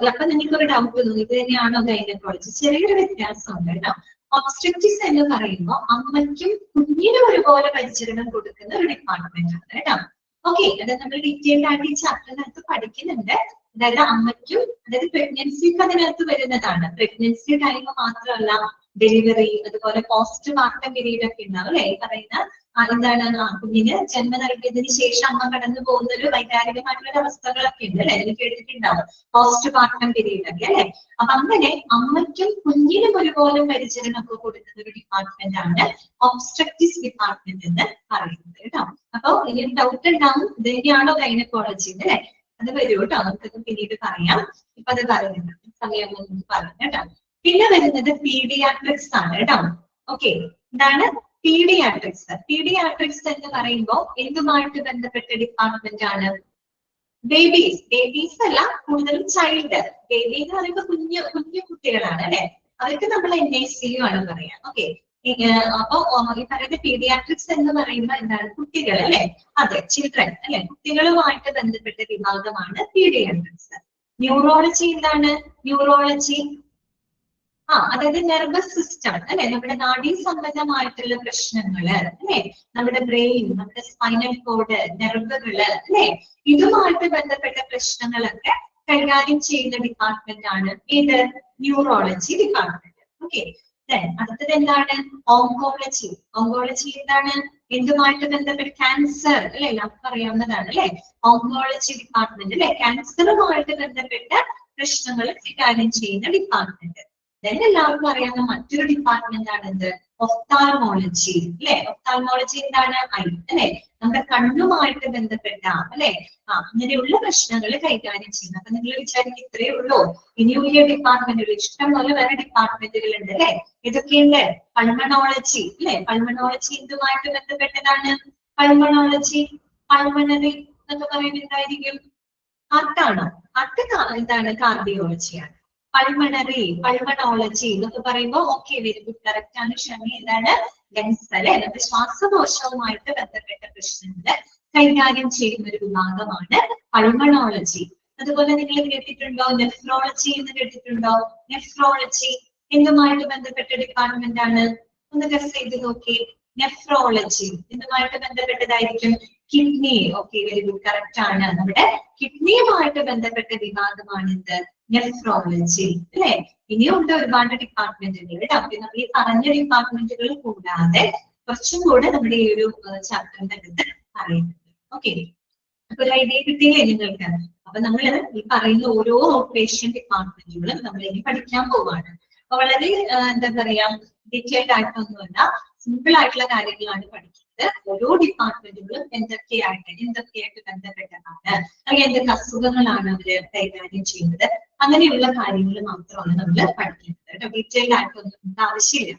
അപ്പൊ നിങ്ങൾക്കൊരു ഡൗട്ട് തോന്നി ഇത് തന്നെയാണോ ഗൈനക്കോളജി? ചെറിയൊരു വ്യത്യാസമുണ്ട് കേട്ടോ. ഒബ്സ്ട്രക്റ്റിസ് എന്ന് പറയുമ്പോൾ അമ്മയ്ക്കും കുഞ്ഞിനും ഒരുപോലെ പരിചരണം കൊടുക്കുന്ന ഒരു ഡിപ്പാർട്ട്മെന്റ് ആണ് കേട്ടോ. ഓക്കെ, അത് നമ്മൾ ഡീറ്റെയിൽഡ് ആയിട്ട് ഈ ചാപ്റ്ററിനകത്ത് പഠിക്കുന്നുണ്ട്. അതായത് അമ്മയ്ക്കും, അതായത് പ്രഗ്നൻസിക്ക് അതിനകത്ത് വരുന്നതാണ്. പ്രഗ്നൻസി ടൈം മാത്രമല്ല, ഡെലിവറി അതുപോലെ പോസ്റ്റ് പാർട്ടം പീരീഡ് ഒക്കെ ഉണ്ടാവും അല്ലെ. ഈ പറയുന്ന എന്താണ് കുഞ്ഞിന് ജന്മം നൽകിയതിനു ശേഷം അമ്മ കടന്നു പോകുന്ന ഒരു വൈകാരികമായിട്ടുള്ള അവസ്ഥകളൊക്കെ ഉണ്ട് അല്ലെ, അതിന് കേട്ടിട്ടുണ്ടാവും പോസ്റ്റ് പാർട്ടം പീരീഡ് ഒക്കെ അല്ലെ. അപ്പൊ അങ്ങനെ അമ്മയ്ക്കും കുഞ്ഞിനും ഒരുപോലെ പരിചരണം ഒക്കെ കൊടുക്കുന്ന ഒരു ഡിപ്പാർട്ട്മെന്റ് ആണ് ഒബ്സ്ട്രക്റ്റിസ് ഡിപ്പാർട്ട്മെന്റ് എന്ന് പറയുന്നത് കേട്ടോ. അപ്പൊ ഇനി ഡൗട്ട് ഉണ്ടാവും ഇത് തന്നെയാണോ ഗൈനക്കോളജി അല്ലെ. അത് വരും കേട്ടോ, നമുക്കത് പിന്നീട് പറയാം. ഇപ്പൊ അത് പറയുന്നുണ്ട്, സമയം പറയാം കേട്ടോ. പിന്നെ വരുന്നത് പീഡിയാട്രിക്സ് ആണ് കേട്ടോ. ഓക്കെ, എന്താണ് പീഡിയാട്രിക്സ്? പീഡിയാട്രിക്സ് എന്ന് പറയുമ്പോൾ എന്തുമായിട്ട് ബന്ധപ്പെട്ട ഡിപ്പാർട്ട്മെന്റ് ആണ്? ബേബീസ് അല്ല, കൂടുതലും ചൈൽഡ്. ബേബി എന്ന് പറയുമ്പോൾ കുഞ്ഞു കുട്ടികളാണ് അല്ലെ. അവർക്ക് നമ്മൾ NICU ആണ് പറയാം. ഓക്കെ, അപ്പൊ ഈ പറയുന്ന പീഡിയാട്രിക്സ് എന്ന് പറയുമ്പോൾ എന്താണ്? കുട്ടികൾ അല്ലെ, അതെ, ചിൽഡ്രൻ അല്ലെ, കുട്ടികളുമായിട്ട് ബന്ധപ്പെട്ട വിഭാഗമാണ് പീഡിയാട്രിക്സ്. ന്യൂറോളജി എന്താണ്? ന്യൂറോളജി അതായത് നെർവസ് സിസ്റ്റം അല്ലെ, നമ്മുടെ നാഡീ സംബന്ധമായിട്ടുള്ള പ്രശ്നങ്ങള് അല്ലെ, നമ്മുടെ ബ്രെയിൻ, നമ്മുടെ സ്പൈനൽ കോഡ്, നെർവുകള് അല്ലെ, ഇതുമായിട്ട് ബന്ധപ്പെട്ട പ്രശ്നങ്ങളൊക്കെ കൈകാര്യം ചെയ്യുന്ന ഡിപ്പാർട്ട്മെന്റ് ആണ് ഏത്? Neurology department. ഓക്കെ, അടുത്തത് എന്താണ്? ഓങ്കോളജി. ഓങ്കോളജി എന്താണ്? എന്തുമായിട്ട് ബന്ധപ്പെട്ട്? ക്യാൻസർ അല്ലെ, നമുക്ക് അറിയാവുന്നതാണ് അല്ലെ. ഓങ്കോളജി ഡിപ്പാർട്ട്മെന്റ് അല്ലെ, ക്യാൻസറുമായിട്ട് ബന്ധപ്പെട്ട പ്രശ്നങ്ങൾ കൈകാര്യം ചെയ്യുന്ന ഡിപ്പാർട്ട്മെന്റ്. എല്ലാവർക്കും അറിയാവുന്ന മറ്റൊരു ഡിപ്പാർട്ട്മെന്റ് ആണ് എന്ത്? ഒഫ്താൽമോളജി അല്ലെ. ഒഫ്താൽമോളജി എന്താണ്? ഐ അല്ലെ, നമ്മുടെ കണ്ണുമായിട്ട് ബന്ധപ്പെട്ട അല്ലെ അങ്ങനെയുള്ള പ്രശ്നങ്ങൾ കൈകാര്യം ചെയ്യുന്നത്. അപ്പൊ നിങ്ങൾ വിചാരിക്കും ഇത്രയേ ഉള്ളൂ? ഇനിയും വലിയ ഡിപ്പാർട്ട്മെന്റുകൾ, ഇഷ്ടം പോലെ വേറെ ഡിപ്പാർട്ട്മെന്റുകൾ ഉണ്ട് അല്ലെ. ഇതൊക്കെയുണ്ട്. പൾമണോളജി അല്ലെ, പൾമണോളജി എന്തുമായിട്ട് ബന്ധപ്പെട്ടതാണ്? പൾമണോളജി, പൾമണറി എന്നൊക്കെ പറയുന്നത് എന്തായിരിക്കും? ഹാർട്ടാണോ? ഹാർട്ട് എന്താണ്? കാർഡിയോളജിയാണ്. പൾമണോളജി എന്നൊക്കെ പറയുമ്പോൾ ഓക്കെ, വെരി ഗുഡ്, കറക്റ്റ് ആണ്. ക്ഷമ എന്താണ്? ലങ്സ് അല്ലെ, നമ്മുടെ ശ്വാസകോശവുമായിട്ട് ബന്ധപ്പെട്ട പ്രശ്നങ്ങൾ കൈകാര്യം ചെയ്യുന്ന ഒരു വിഭാഗമാണ് പൾമണോളജി. അതുപോലെ നിങ്ങൾ കേട്ടിട്ടുണ്ടോ നെഫ്രോളജി എന്ന് കേട്ടിട്ടുണ്ടോ? നെഫ്രോളജി എന്തുമായിട്ട് ബന്ധപ്പെട്ട ഡിപ്പാർട്ട്മെന്റ് ആണ്? ഒന്ന് ഗസ് ചെയ്ത് നോക്കി. നെഫ്രോളജി എന്തുമായിട്ട് ബന്ധപ്പെട്ടതായിരിക്കും? Kidney. Okay, very good, correct ആണ്. നമ്മുടെ കിഡ്നിയുമായിട്ട് ബന്ധപ്പെട്ട വിഭാഗമാണ് ഇത് നെഫ്രോളജി അല്ലെ. ഇനിയും ഉണ്ട് ഒരുപാട് ഡിപ്പാർട്ട്മെന്റുകൾ കേട്ടോ. നമ്മൾ ഈ പറഞ്ഞ ഡിപ്പാർട്ട്മെന്റുകൾ കൂടാതെ കുറച്ചും കൂടെ നമ്മുടെ ഈ ഒരു ചാപ്റ്ററിന്റെ അടുത്ത് പറയുന്നുണ്ട്. ഓക്കെ, അപ്പൊ ഒരു ഐഡിയ കിട്ടിയില്ലേ നിങ്ങൾക്ക്? അപ്പൊ നമ്മൾ ഈ പറയുന്ന ഓരോ ഓപ്പറേഷൻ ഡിപ്പാർട്ട്മെന്റുകളും നമ്മൾ ഇനി പഠിക്കാൻ പോവാണ്. അപ്പൊ വളരെ എന്താ പറയാ, ഡീറ്റെയിൽഡ് ആയിട്ടൊന്നുമല്ല, സിമ്പിൾ ആയിട്ടുള്ള കാര്യങ്ങളാണ് പഠിക്കുന്നത്. ഓരോ ഡിപ്പാർട്ട്മെന്റുകളും എന്തൊക്കെയായിട്ട് ബന്ധപ്പെട്ടതാണ്, അല്ലെങ്കിൽ എന്തൊക്കെ അസുഖങ്ങളാണ് അവര് കൈകാര്യം ചെയ്യുന്നത്, അങ്ങനെയുള്ള കാര്യങ്ങൾ മാത്രമാണ് നമ്മൾ പഠിക്കുന്നത്. ഡീറ്റെയിൽഡ് ആയിട്ടൊന്നും ആവശ്യമില്ല.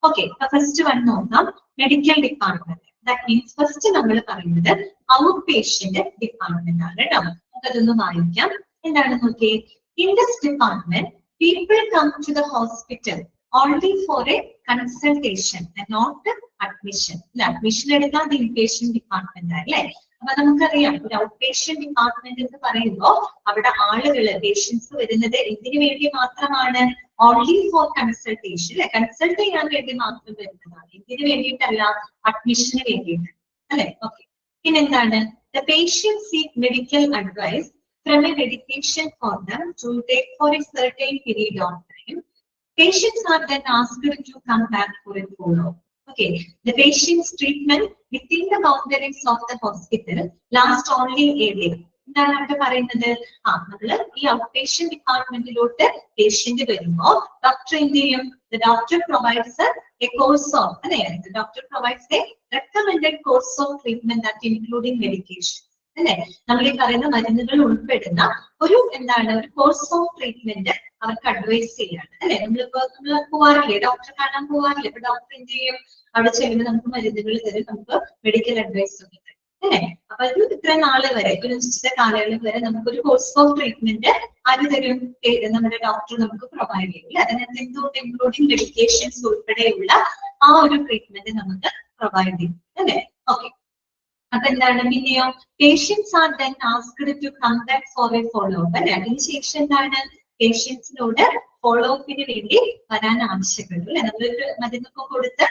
ഓക്കെ, അപ്പൊ ഫസ്റ്റ് വൺ നോക്കാം, medical department. That means first നമ്മൾ പറയുന്നത് ഔട്ട് പേഷ്യന്റ് ഡിപ്പാർട്ട്മെന്റ് ആണ് കേട്ടോ. നമുക്കതൊന്ന് വായിക്കാം. എന്താണ് നോക്കിയേ? In this department people come to the hospital only for a consultation and not admission. Admission എടുക്കാൻ ഇൻപേഷ്യന്റ് ഡിപ്പാർട്ട്മെന്റ് അല്ലേ. അപ്പൊ നമുക്കറിയാം ഒരു ഔട്ട് പേഷ്യന്റ് ഡിപ്പാർട്ട്മെന്റ് എന്ന് പറയുമ്പോൾ അവിടെ ആളുകള് പേഷ്യൻസ് വരുന്നത് എന്തിനു വേണ്ടി മാത്രമാണ്? ഓൺലി ഫോർ കൺസൾട്ടേഷൻ അല്ലെ, കൺസൾട്ട് ചെയ്യാൻ വേണ്ടി മാത്രം വരുന്നതാണ്, എന്തിനു വേണ്ടിയിട്ടല്ല, അഡ്മിഷന് വേണ്ടിയിട്ട് അല്ലെ. ഓക്കെ, പിന്നെന്താണ്? The patient seek medical advice from a medication for them to take for a certain period of time. Patients are then asked to come back for a follow-up. Okay, the patient's treatment within the boundaries of the hospital lasts only a day. എന്താണ് അവിടെ പറയുന്നത്? നമ്മള് ഈ out patient ഡിപ്പാർട്ട്മെന്റിലോട്ട് patient വരുമ്പോ doctor എന്ത് ചെയ്യും? The doctor provides a course of, the doctor provides a recommended course of treatment that including medication. അല്ലെ, നമ്മൾ ഈ പറയുന്ന മരുന്നുകൾ ഉൾപ്പെടുന്ന ഒരു ഒരു കോഴ്സ് ഓഫ് ട്രീറ്റ്മെന്റ് അവർക്ക് അഡ്വൈസ് ചെയ്യാണ് അല്ലെ. നമ്മൾ പോവാറില്ലേ, ഡോക്ടറെ കാണാൻ പോവാറില്ലേ? ഇപ്പൊ ഡോക്ടർ എന്ത് ചെയ്യും? അവിടെ ചെല്ലുമ്പോൾ നമുക്ക് മരുന്നുകൾ തരും, നമുക്ക് മെഡിക്കൽ അഡ്വൈസ് ഒക്കെ തരും അല്ലെ. അപ്പൊ ഒരു ഇത്ര നാള് വരെ, ഒരു നിശ്ചിത കാലയളവ് വരെ നമുക്കൊരു കോഴ്സ് ഓഫ് ട്രീറ്റ്മെന്റ് ആര് തരും? നമ്മുടെ ഡോക്ടർ നമുക്ക് പ്രൊവൈഡ് ചെയ്യും അല്ലെ. അതിനകത്ത് ഇൻക്ലൂഡിംഗ് മെഡിക്കേഷൻസ് ഉൾപ്പെടെയുള്ള ആ ഒരു ട്രീറ്റ്മെന്റ് നമുക്ക് പ്രൊവൈഡ് ചെയ്യും അല്ലെ. ഓക്കെ, അപ്പൊ എന്താണ് പിന്നെയോ? Patients are then asked to come back for a follow up അല്ലെ. അതിനുശേഷം എന്താണ്? പേഷ്യൻസിനോട് ഫോളോ അപ്പിന് വേണ്ടി വരാൻ ആവശ്യപ്പെടും അല്ലെ. നമ്മളൊരു മരുന്നൊക്കെ കൊടുത്ത്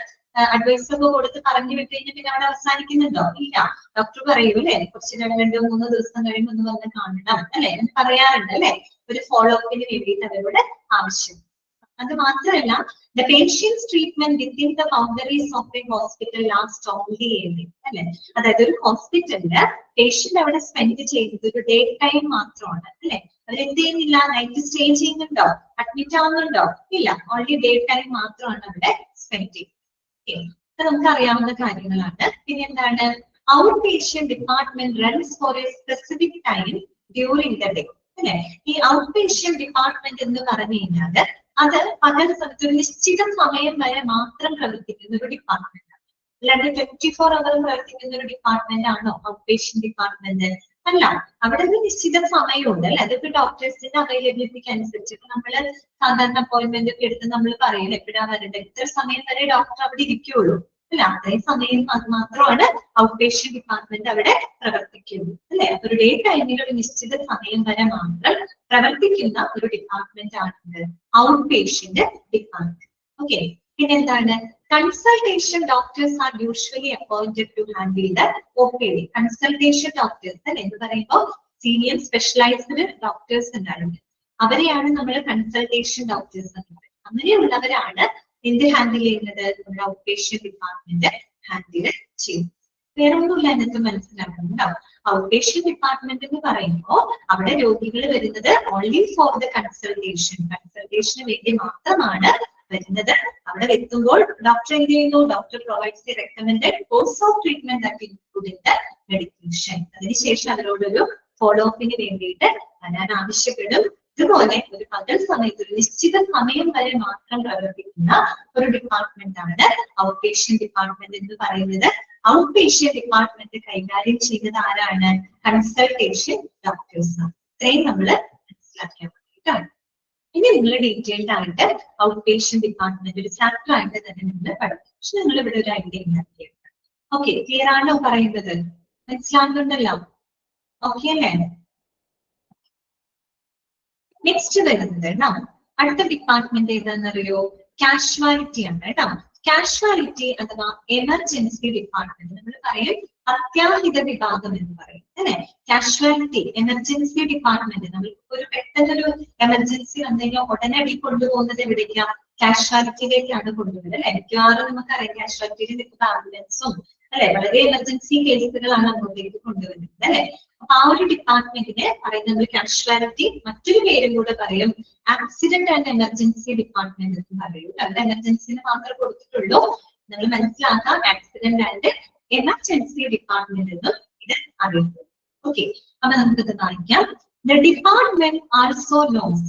അഡ്വൈസ് ഒക്കെ കൊടുത്ത് പറഞ്ഞു വിട്ട് കഴിഞ്ഞാൽ പിന്നെ അവിടെ അവസാനിക്കുന്നുണ്ടോ? ഇല്ല. ഡോക്ടർ പറയൂ അല്ലെ, കുറച്ച് 2-3 ദിവസം കഴിയുമ്പോൾ ഒന്ന് വന്ന് കാണണം അല്ലെ, പറയാറുണ്ട് അല്ലെ. ഒരു ഫോളോ അപ്പിന് വേണ്ടിയിട്ട് അവരോട് ആവശ്യം. അത് മാത്രമല്ല, the patient's treatment within the boundaries of a hospital lasts only a day അല്ലെ. അതായത് ഒരു ഹോസ്പിറ്റലില് പേഷ്യന്റ് അവിടെ സ്പെൻഡ് ചെയ്യുന്നത് ഒരു ഡേ ടൈം മാത്രമാണ് അല്ലെ. അവരെന്ത് ചെയ്യുന്നില്ല? നൈറ്റ് സ്റ്റേ ചെയ്യുന്നുണ്ടോ? അഡ്മിറ്റ് ആവുന്നുണ്ടോ? ഇല്ല. ഓൺലി ഡേ ടൈം മാത്രമാണ് അവിടെ സ്പെൻഡ് ചെയ്യുന്നത്. നമുക്ക് അറിയാവുന്ന കാര്യങ്ങളാണ്. പിന്നെ എന്താണ്? Out patient department runs for a specific time during the day അല്ലെ. ഈ ഔട്ട് പേഷ്യന്റ് ഡിപ്പാർട്ട്മെന്റ് എന്ന് പറഞ്ഞു കഴിഞ്ഞാല് അത് പകൽ സമയത്ത് ഒരു നിശ്ചിത സമയം വരെ മാത്രം പ്രവർത്തിക്കുന്ന ഒരു ഡിപ്പാർട്ട്മെന്റ് ആണ്. അല്ലാണ്ട് 24 hours പ്രവർത്തിക്കുന്ന ഒരു ഡിപ്പാർട്ട്മെന്റ് ആണോ ഔട്ട് പേഷ്യന്റ് ഡിപ്പാർട്ട്മെന്റ്? അല്ല. അവിടെ ഒരു നിശ്ചിത സമയമുണ്ട് അല്ലെ. അതിപ്പോ ഡോക്ടേഴ്സിന്റെ അവൈലബിലിറ്റിക്ക് അനുസരിച്ച് നമ്മള് സാധാരണ അപ്പോയിന്റ്മെന്റ് ഒക്കെ എടുത്ത് നമ്മൾ പറയും എപ്പോഴാ വരേണ്ടത്, ഇത്ര സമയം വരെ ഡോക്ടർ അവിടെ ഇരിക്കുള്ളൂ അല്ല. അത്രയും സമയം മാത്രമാണ് ഔട്ട് പേഷ്യന്റ് ഡിപ്പാർട്ട്മെന്റ് അവിടെ പ്രവർത്തിക്കുന്നത് അല്ലെ. അപ്പൊ ഒരു ഡേ ടൈമിൽ ഒരു നിശ്ചിത സമയം വരെ മാത്രം പ്രവർത്തിക്കുന്ന ഒരു ഡിപ്പാർട്ട്മെന്റ് ആണ് ഔട്ട് പേഷ്യന്റ് ഡിപ്പാർട്ട്മെന്റ്. ഓക്കെ, പിന്നെന്താണ്? Consultation doctors are usually appointed to handle the OPD. Consultation doctors അല്ലെ എന്ന് പറയുമ്പോൾ സീനിയർ സ്പെഷ്യലൈസ്ഡ് ഡോക്ടേഴ്സ് ഉണ്ടായിരുന്നു, അവരെയാണ് നമ്മൾ കൺസൾട്ടേഷൻ ഡോക്ടേഴ്സ് എന്ന് പറയുന്നത്. അങ്ങനെയുള്ളവരാണ് എന്ത് ഹാൻഡിൽ ചെയ്യുന്നത്? നമ്മുടെ ഔട്ട് പേഷ്യന്റ് ഡിപ്പാർട്ട്മെന്റ് ഹാൻഡിൽ ചെയ്യുന്നത്. വേറെ ഒന്നുമില്ല എന്നൊക്കെ മനസ്സിലാക്കുന്നുണ്ടാവും. ഔട്ട് പേഷ്യന്റ് ഡിപ്പാർട്ട്മെന്റ് എന്ന് പറയുമ്പോൾ അവിടെ രോഗികൾ വരുന്നത് ഓൺലി ഫോർ ദ കൺസൾട്ടേഷന് വേണ്ടി മാത്രമാണ് വരുന്നത്. അവിടെ എത്തുമ്പോൾ ഡോക്ടർ എന്ത് ചെയ്യുന്നു? Doctor provides the recommended course of treatment that including the medication. അതിനുശേഷം അവരോടൊരു ഫോളോ അപ്പിന് വേണ്ടിയിട്ട് വരാൻ ആവശ്യപ്പെടും. ഇതുപോലെ ഒരു പകൽ സമയത്ത് ഒരു നിശ്ചിത സമയം വരെ മാത്രം പ്രവർത്തിക്കുന്ന ഒരു ഡിപ്പാർട്ട്മെന്റ് ആണ് ഔട്ട് പേഷ്യന്റ് ഡിപ്പാർട്ട്മെന്റ് എന്ന് പറയുന്നത്. ഔട്ട് പേഷ്യന്റ് ഡിപ്പാർട്ട്മെന്റ് കൈകാര്യം ചെയ്യുന്നത് ആരാണ്? കൺസൾട്ടേഷൻ ഡോക്ടേഴ്സ് ആണ്. ഇത്രയും നമ്മൾ മനസ്സിലാക്കിയാൽ മതിയിട്ടാണ്. ഇനി നിങ്ങൾ ഡീറ്റെയിൽഡ് ആയിട്ട് ഔട്ട് പേഷ്യന്റ് ഡിപ്പാർട്ട്മെന്റ് ഒരു ചാപ്റ്റർ ആയിട്ട് തന്നെ നിങ്ങൾ പഠിക്കും. പക്ഷെ നിങ്ങൾ ഇവിടെ ഒരു ഐഡിയ ഉണ്ടാക്കിയെടുക്കാം. ഓക്കെ, ക്ലിയർ ആണോ പറയുന്നത്? മനസ്സിലാകുന്നുണ്ടല്ലോ? ഓക്കെ അല്ലേ? നെക്സ്റ്റ് വരുന്നത് കേട്ടോ, അടുത്ത ഡിപ്പാർട്ട്മെന്റ് ഏതാണെന്നറിയോ? കാഷ്വാലിറ്റി ആണ് കേട്ടോ. കാഷ്വാലിറ്റി അഥവാ എമർജൻസി ഡിപ്പാർട്ട്മെന്റ് നമ്മൾ പറയും അത്യാഹിത വിഭാഗം എന്ന് പറയും അല്ലെ. കാഷ്വാലിറ്റി എമർജൻസി ഡിപ്പാർട്ട്മെന്റ് നമ്മൾ ഒരു പെട്ടെന്നൊരു എമർജൻസി വന്നു കഴിഞ്ഞാൽ ഉടനടി കൊണ്ടുപോകുന്നത് എവിടേക്കാണ്? കാഷ്വാലിറ്റിയിലേക്കാണ് കൊണ്ടുപോകുന്നത് അല്ലെ. മിക്കവാറും നമുക്കറിയാം കാഷ്വാലിറ്റിയിൽ നിൽക്കുന്ന ആംബുലൻസും അല്ലെ വളരെ എമർജൻസി കേസുകളാണ് അങ്ങോട്ടേക്ക് കൊണ്ടുവരുന്നത് അല്ലെ. അപ്പൊ ആ ഒരു ഡിപ്പാർട്ട്മെന്റിനെ പറയുന്നത് കാഷ്വാലിറ്റി, മറ്റൊരു പേരും കൂടെ പറയും ആക്സിഡന്റ് ആൻഡ് എമർജൻസി ഡിപ്പാർട്ട്മെന്റ് എന്ന് പറയും. അവിടെ എമർജൻസിന് മാത്രമേ കൊടുത്തിട്ടുള്ളൂ. നമ്മൾ മനസ്സിലാക്കാം ആക്സിഡന്റ് ആൻഡ് എമർജൻസി ഡിപ്പാർട്ട്മെന്റ് എന്നും ഇത് അറിയപ്പെടും. ഓക്കെ, അപ്പൊ നമുക്കിത് വായിക്കാം. The department also knows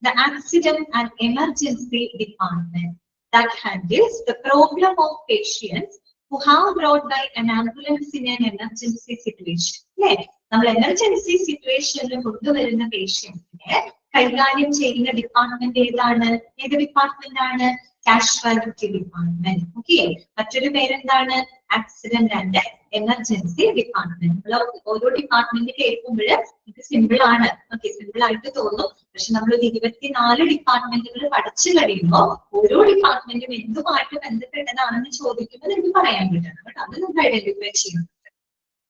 the accident and emergency department that handles the problem of patients who have brought by an ambulance in an emergency situation. അല്ലെ, നമ്മൾ എമർജൻസി സിറ്റുവേഷനിൽ കൊണ്ടുവരുന്ന പേഷ്യൻസിനെ കൈകാര്യം ചെയ്യുന്ന ഡിപ്പാർട്ട്മെന്റ് ഏതാണ്? ഏത് ഡിപ്പാർട്ട്മെന്റ് ആണ്? Casualty department. ഓക്കെ, മറ്റൊരു പേരെന്താണ്? Accident and emergency department. ഓരോ ഡിപ്പാർട്ട്മെന്റ് കേൾക്കുമ്പോൾ നമുക്ക് സിമ്പിൾ ആണ്, ഓക്കെ, സിമ്പിൾ ആയിട്ട് തോന്നും. പക്ഷെ നമ്മൾ 24 ഡിപ്പാർട്ട്മെന്റുകൾ പഠിച്ചു കഴിയുമ്പോൾ ഓരോ ഡിപ്പാർട്ട്മെന്റും എന്തുമായിട്ട് ബന്ധപ്പെട്ടതാണെന്ന് ചോദിക്കുമ്പോൾ നമുക്ക് പറയാൻ പറ്റണം കേട്ടോ. അത് നമുക്ക് ഐഡന്റിഫൈ ചെയ്യണം.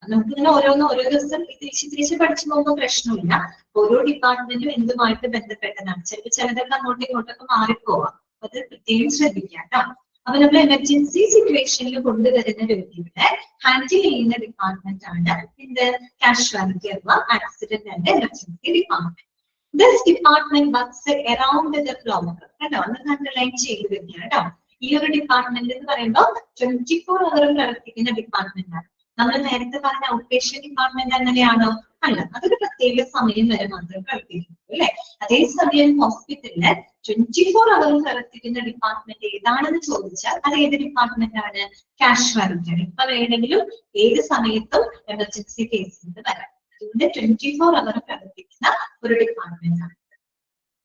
നമുക്ക് ഇങ്ങനെ ഓരോ ദിവസം തിരിച്ച് പഠിച്ചു പോകുമ്പോൾ പ്രശ്നമില്ല. ഓരോ ഡിപ്പാർട്ട്മെന്റും എന്തുമായിട്ട് ബന്ധപ്പെട്ടതാണ്. ചിലതൊക്കെ അങ്ങോട്ടും ഇങ്ങോട്ടൊക്കെ മാറിപ്പോവാം. അത് പ്രത്യേകം ശ്രദ്ധിക്കാം കേട്ടോ. അപ്പൊ നമ്മൾ എമർജൻസി സിറ്റുവേഷനിൽ കൊണ്ടുവരുന്ന രോഗികളെ ഹാൻഡിൽ ചെയ്യുന്ന ഡിപ്പാർട്ട്മെന്റ് ആണ് എന്ത്? കാഷ്വാലിറ്റി അഥവാ accident and emergency department. This department works around the clock. കേട്ടോ, ഒന്ന് അണ്ടർലൈൻ ചെയ്ത് വെക്കുക കേട്ടോ. ഈ ഒരു ഡിപ്പാർട്ട്മെന്റ് എന്ന് പറയുമ്പോൾ 24 അവർ പ്രവർത്തിക്കുന്ന ഡിപ്പാർട്ട്മെന്റ് ആണ്. നമ്മൾ നേരത്തെ പറഞ്ഞ ഔട്ട് പേഷ്യന്റ് ഡിപ്പാർട്ട്മെന്റ് അങ്ങനെയാണോ? അല്ല, അതൊരു പ്രത്യേക സമയം വരെ മാത്രമേ പ്രവർത്തിക്കുള്ളൂ അല്ലെ. അതേസമയം ഹോസ്പിറ്റലില് 24 അവർ പ്രവർത്തിക്കുന്ന ഡിപ്പാർട്ട്മെന്റ് ഏതാണെന്ന് ചോദിച്ചാൽ അത് ഏത് ഡിപ്പാർട്ട്മെന്റ് ആണ്? കാഷ്വാലിറ്റി. ഇപ്പൊ വേണമെങ്കിലും ഏത് സമയത്തും എമർജൻസി കേസിൽ വരാം. അതുകൊണ്ട് 24 അവർ പ്രവർത്തിക്കുന്ന ഒരു ഡിപ്പാർട്ട്മെന്റ് ആണ്.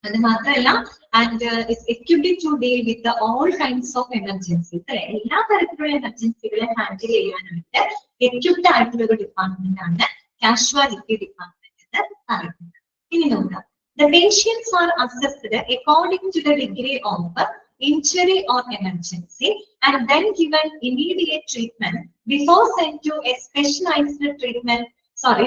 അത് മാത്രമല്ല, and is equipped to deal with all kinds of emergencies. അല്ലെ, എല്ലാ തരത്തിലുള്ള എമർജൻസികളെ ഹാൻഡിൽ ചെയ്യാനായിട്ട് എക്യുപ്ഡ് ആയിട്ടുള്ള ഒരു ഡിപ്പാർട്ട്മെന്റ് ആണ് കാഷ്വാലിറ്റി ഡിപ്പാർട്ട്മെന്റ് എന്ന് പറയുന്നത്. ഇനി നോക്കാം. The patients are assessed according to the degree of injury or emergency and then given immediate treatment before sent to a specialized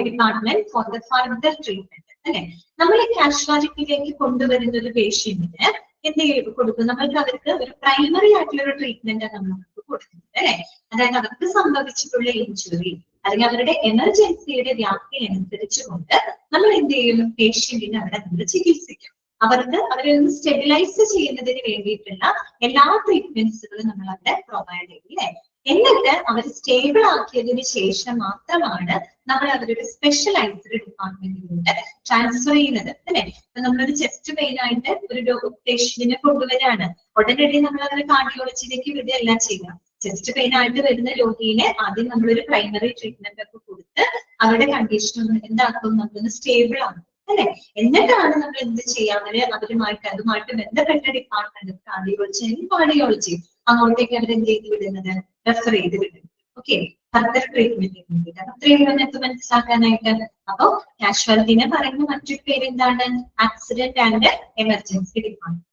department for the further treatment. അല്ലെ, നമ്മൾ കാഷ്വാലിറ്റിയിലേക്ക് കൊണ്ടുവരുന്ന ഒരു പേഷ്യന്റിന് എന്ത് കൊടുക്കും? നമ്മൾക്ക് അവർക്ക് ഒരു പ്രൈമറി ആയിട്ടുള്ള ഒരു ട്രീറ്റ്മെന്റ് നമ്മൾ കൊടുക്കുന്നത് അല്ലെ. അതായത് അവർക്ക് സംഭവിച്ചിട്ടുള്ള ഇഞ്ചുറി അല്ലെങ്കിൽ അവരുടെ എമർജൻസിയുടെ വ്യാപ്തി അനുസരിച്ചുകൊണ്ട് നമ്മൾ എന്ത് ചെയ്യും? പേഷ്യന്റിനെ അവിടെ നമ്മൾ ചികിത്സിക്കും. അവർക്ക് അവരെ ഒന്ന് സ്റ്റെബിലൈസ് ചെയ്യുന്നതിന് വേണ്ടിയിട്ടുള്ള എല്ലാ ട്രീറ്റ്മെന്റ്സുകളും നമ്മൾ അവിടെ പ്രൊവൈഡ് ചെയ്യും അല്ലെ. എന്നിട്ട് അവർ സ്റ്റേബിൾ ആക്കിയതിനു ശേഷം മാത്രമാണ് നമ്മൾ അവരൊരു സ്പെഷ്യലൈസ്ഡ് ഡിപ്പാർട്ട്മെന്റിലൂടെ ട്രാൻസ്ഫർ ചെയ്യുന്നത് അല്ലെ. ഇപ്പൊ നമ്മളൊരു ചെസ്റ്റ് പെയിൻ ആയിട്ട് ഒരു പേഷ്യന്റിനെ കൊണ്ടുവരാണ്, ഉടനടി നമ്മൾ അവരെ കാർഡിയോളജിയിലേക്ക് വിടുകയല്ല ചെയ്യുക. ചെസ്റ്റ് പെയിൻ ആയിട്ട് വരുന്ന രോഗിയെ ആദ്യം നമ്മളൊരു പ്രൈമറി ട്രീറ്റ്മെന്റ് ഒക്കെ കൊടുത്ത് അവരുടെ കണ്ടീഷൻ ഒന്ന് എന്താക്കും? നമ്മളൊന്ന് സ്റ്റേബിൾ ആക്കും അല്ലെ. എന്നിട്ടാണ് നമ്മൾ എന്ത് ചെയ്യാം? അതുമായിട്ട് ബന്ധപ്പെട്ട ഡിപ്പാർട്ട്മെന്റ് കാർഡിയോളജി അങ്ങോട്ടേക്ക് അവരെന്ത് ചെയ്ത് വിടുന്നത്? റെഫർ ചെയ്ത് വിടുന്നത്. ഓക്കെ, ഫർദർ ട്രീറ്റ്മെന്റിന് വേണ്ടിയിട്ട്. അത്രയും നമുക്ക് മനസ്സിലാക്കാനായിട്ട്. അപ്പൊ കാഷ്വാലിറ്റിനെ പറയുന്ന മറ്റൊരു പേര് എന്താണ്? Accident and emergency department.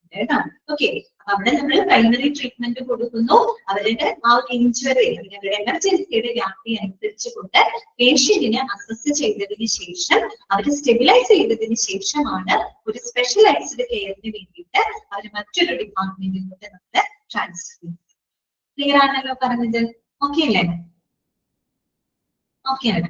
Okay, അവിടെ നമ്മൾ പ്രൈമറി ട്രീറ്റ്മെന്റ് കൊടുക്കുന്നു. അവരുടെ ആ ഇഞ്ചുറി അല്ലെങ്കിൽ അവരുടെ എമർജൻസിയുടെ വ്യാപ്തി അനുസരിച്ചുകൊണ്ട് പേഷ്യന്റിനെ അസസ് ചെയ്തതിന് ശേഷം അവർ സ്റ്റെബിലൈസ് ചെയ്തതിന് ശേഷമാണ് ഒരു സ്പെഷ്യലൈസ്ഡ് കെയറിന് വേണ്ടിയിട്ട് അവർ മറ്റൊരു ഡിപ്പാർട്ട്മെന്റിലൂടെ നമ്മൾ ട്രാൻസ്ഫർ ചെയ്യുന്നത്. ക്ലിയർ ആണല്ലോ പറഞ്ഞത്? ഓക്കെ അല്ലേ? ഓക്കെ ആണ്.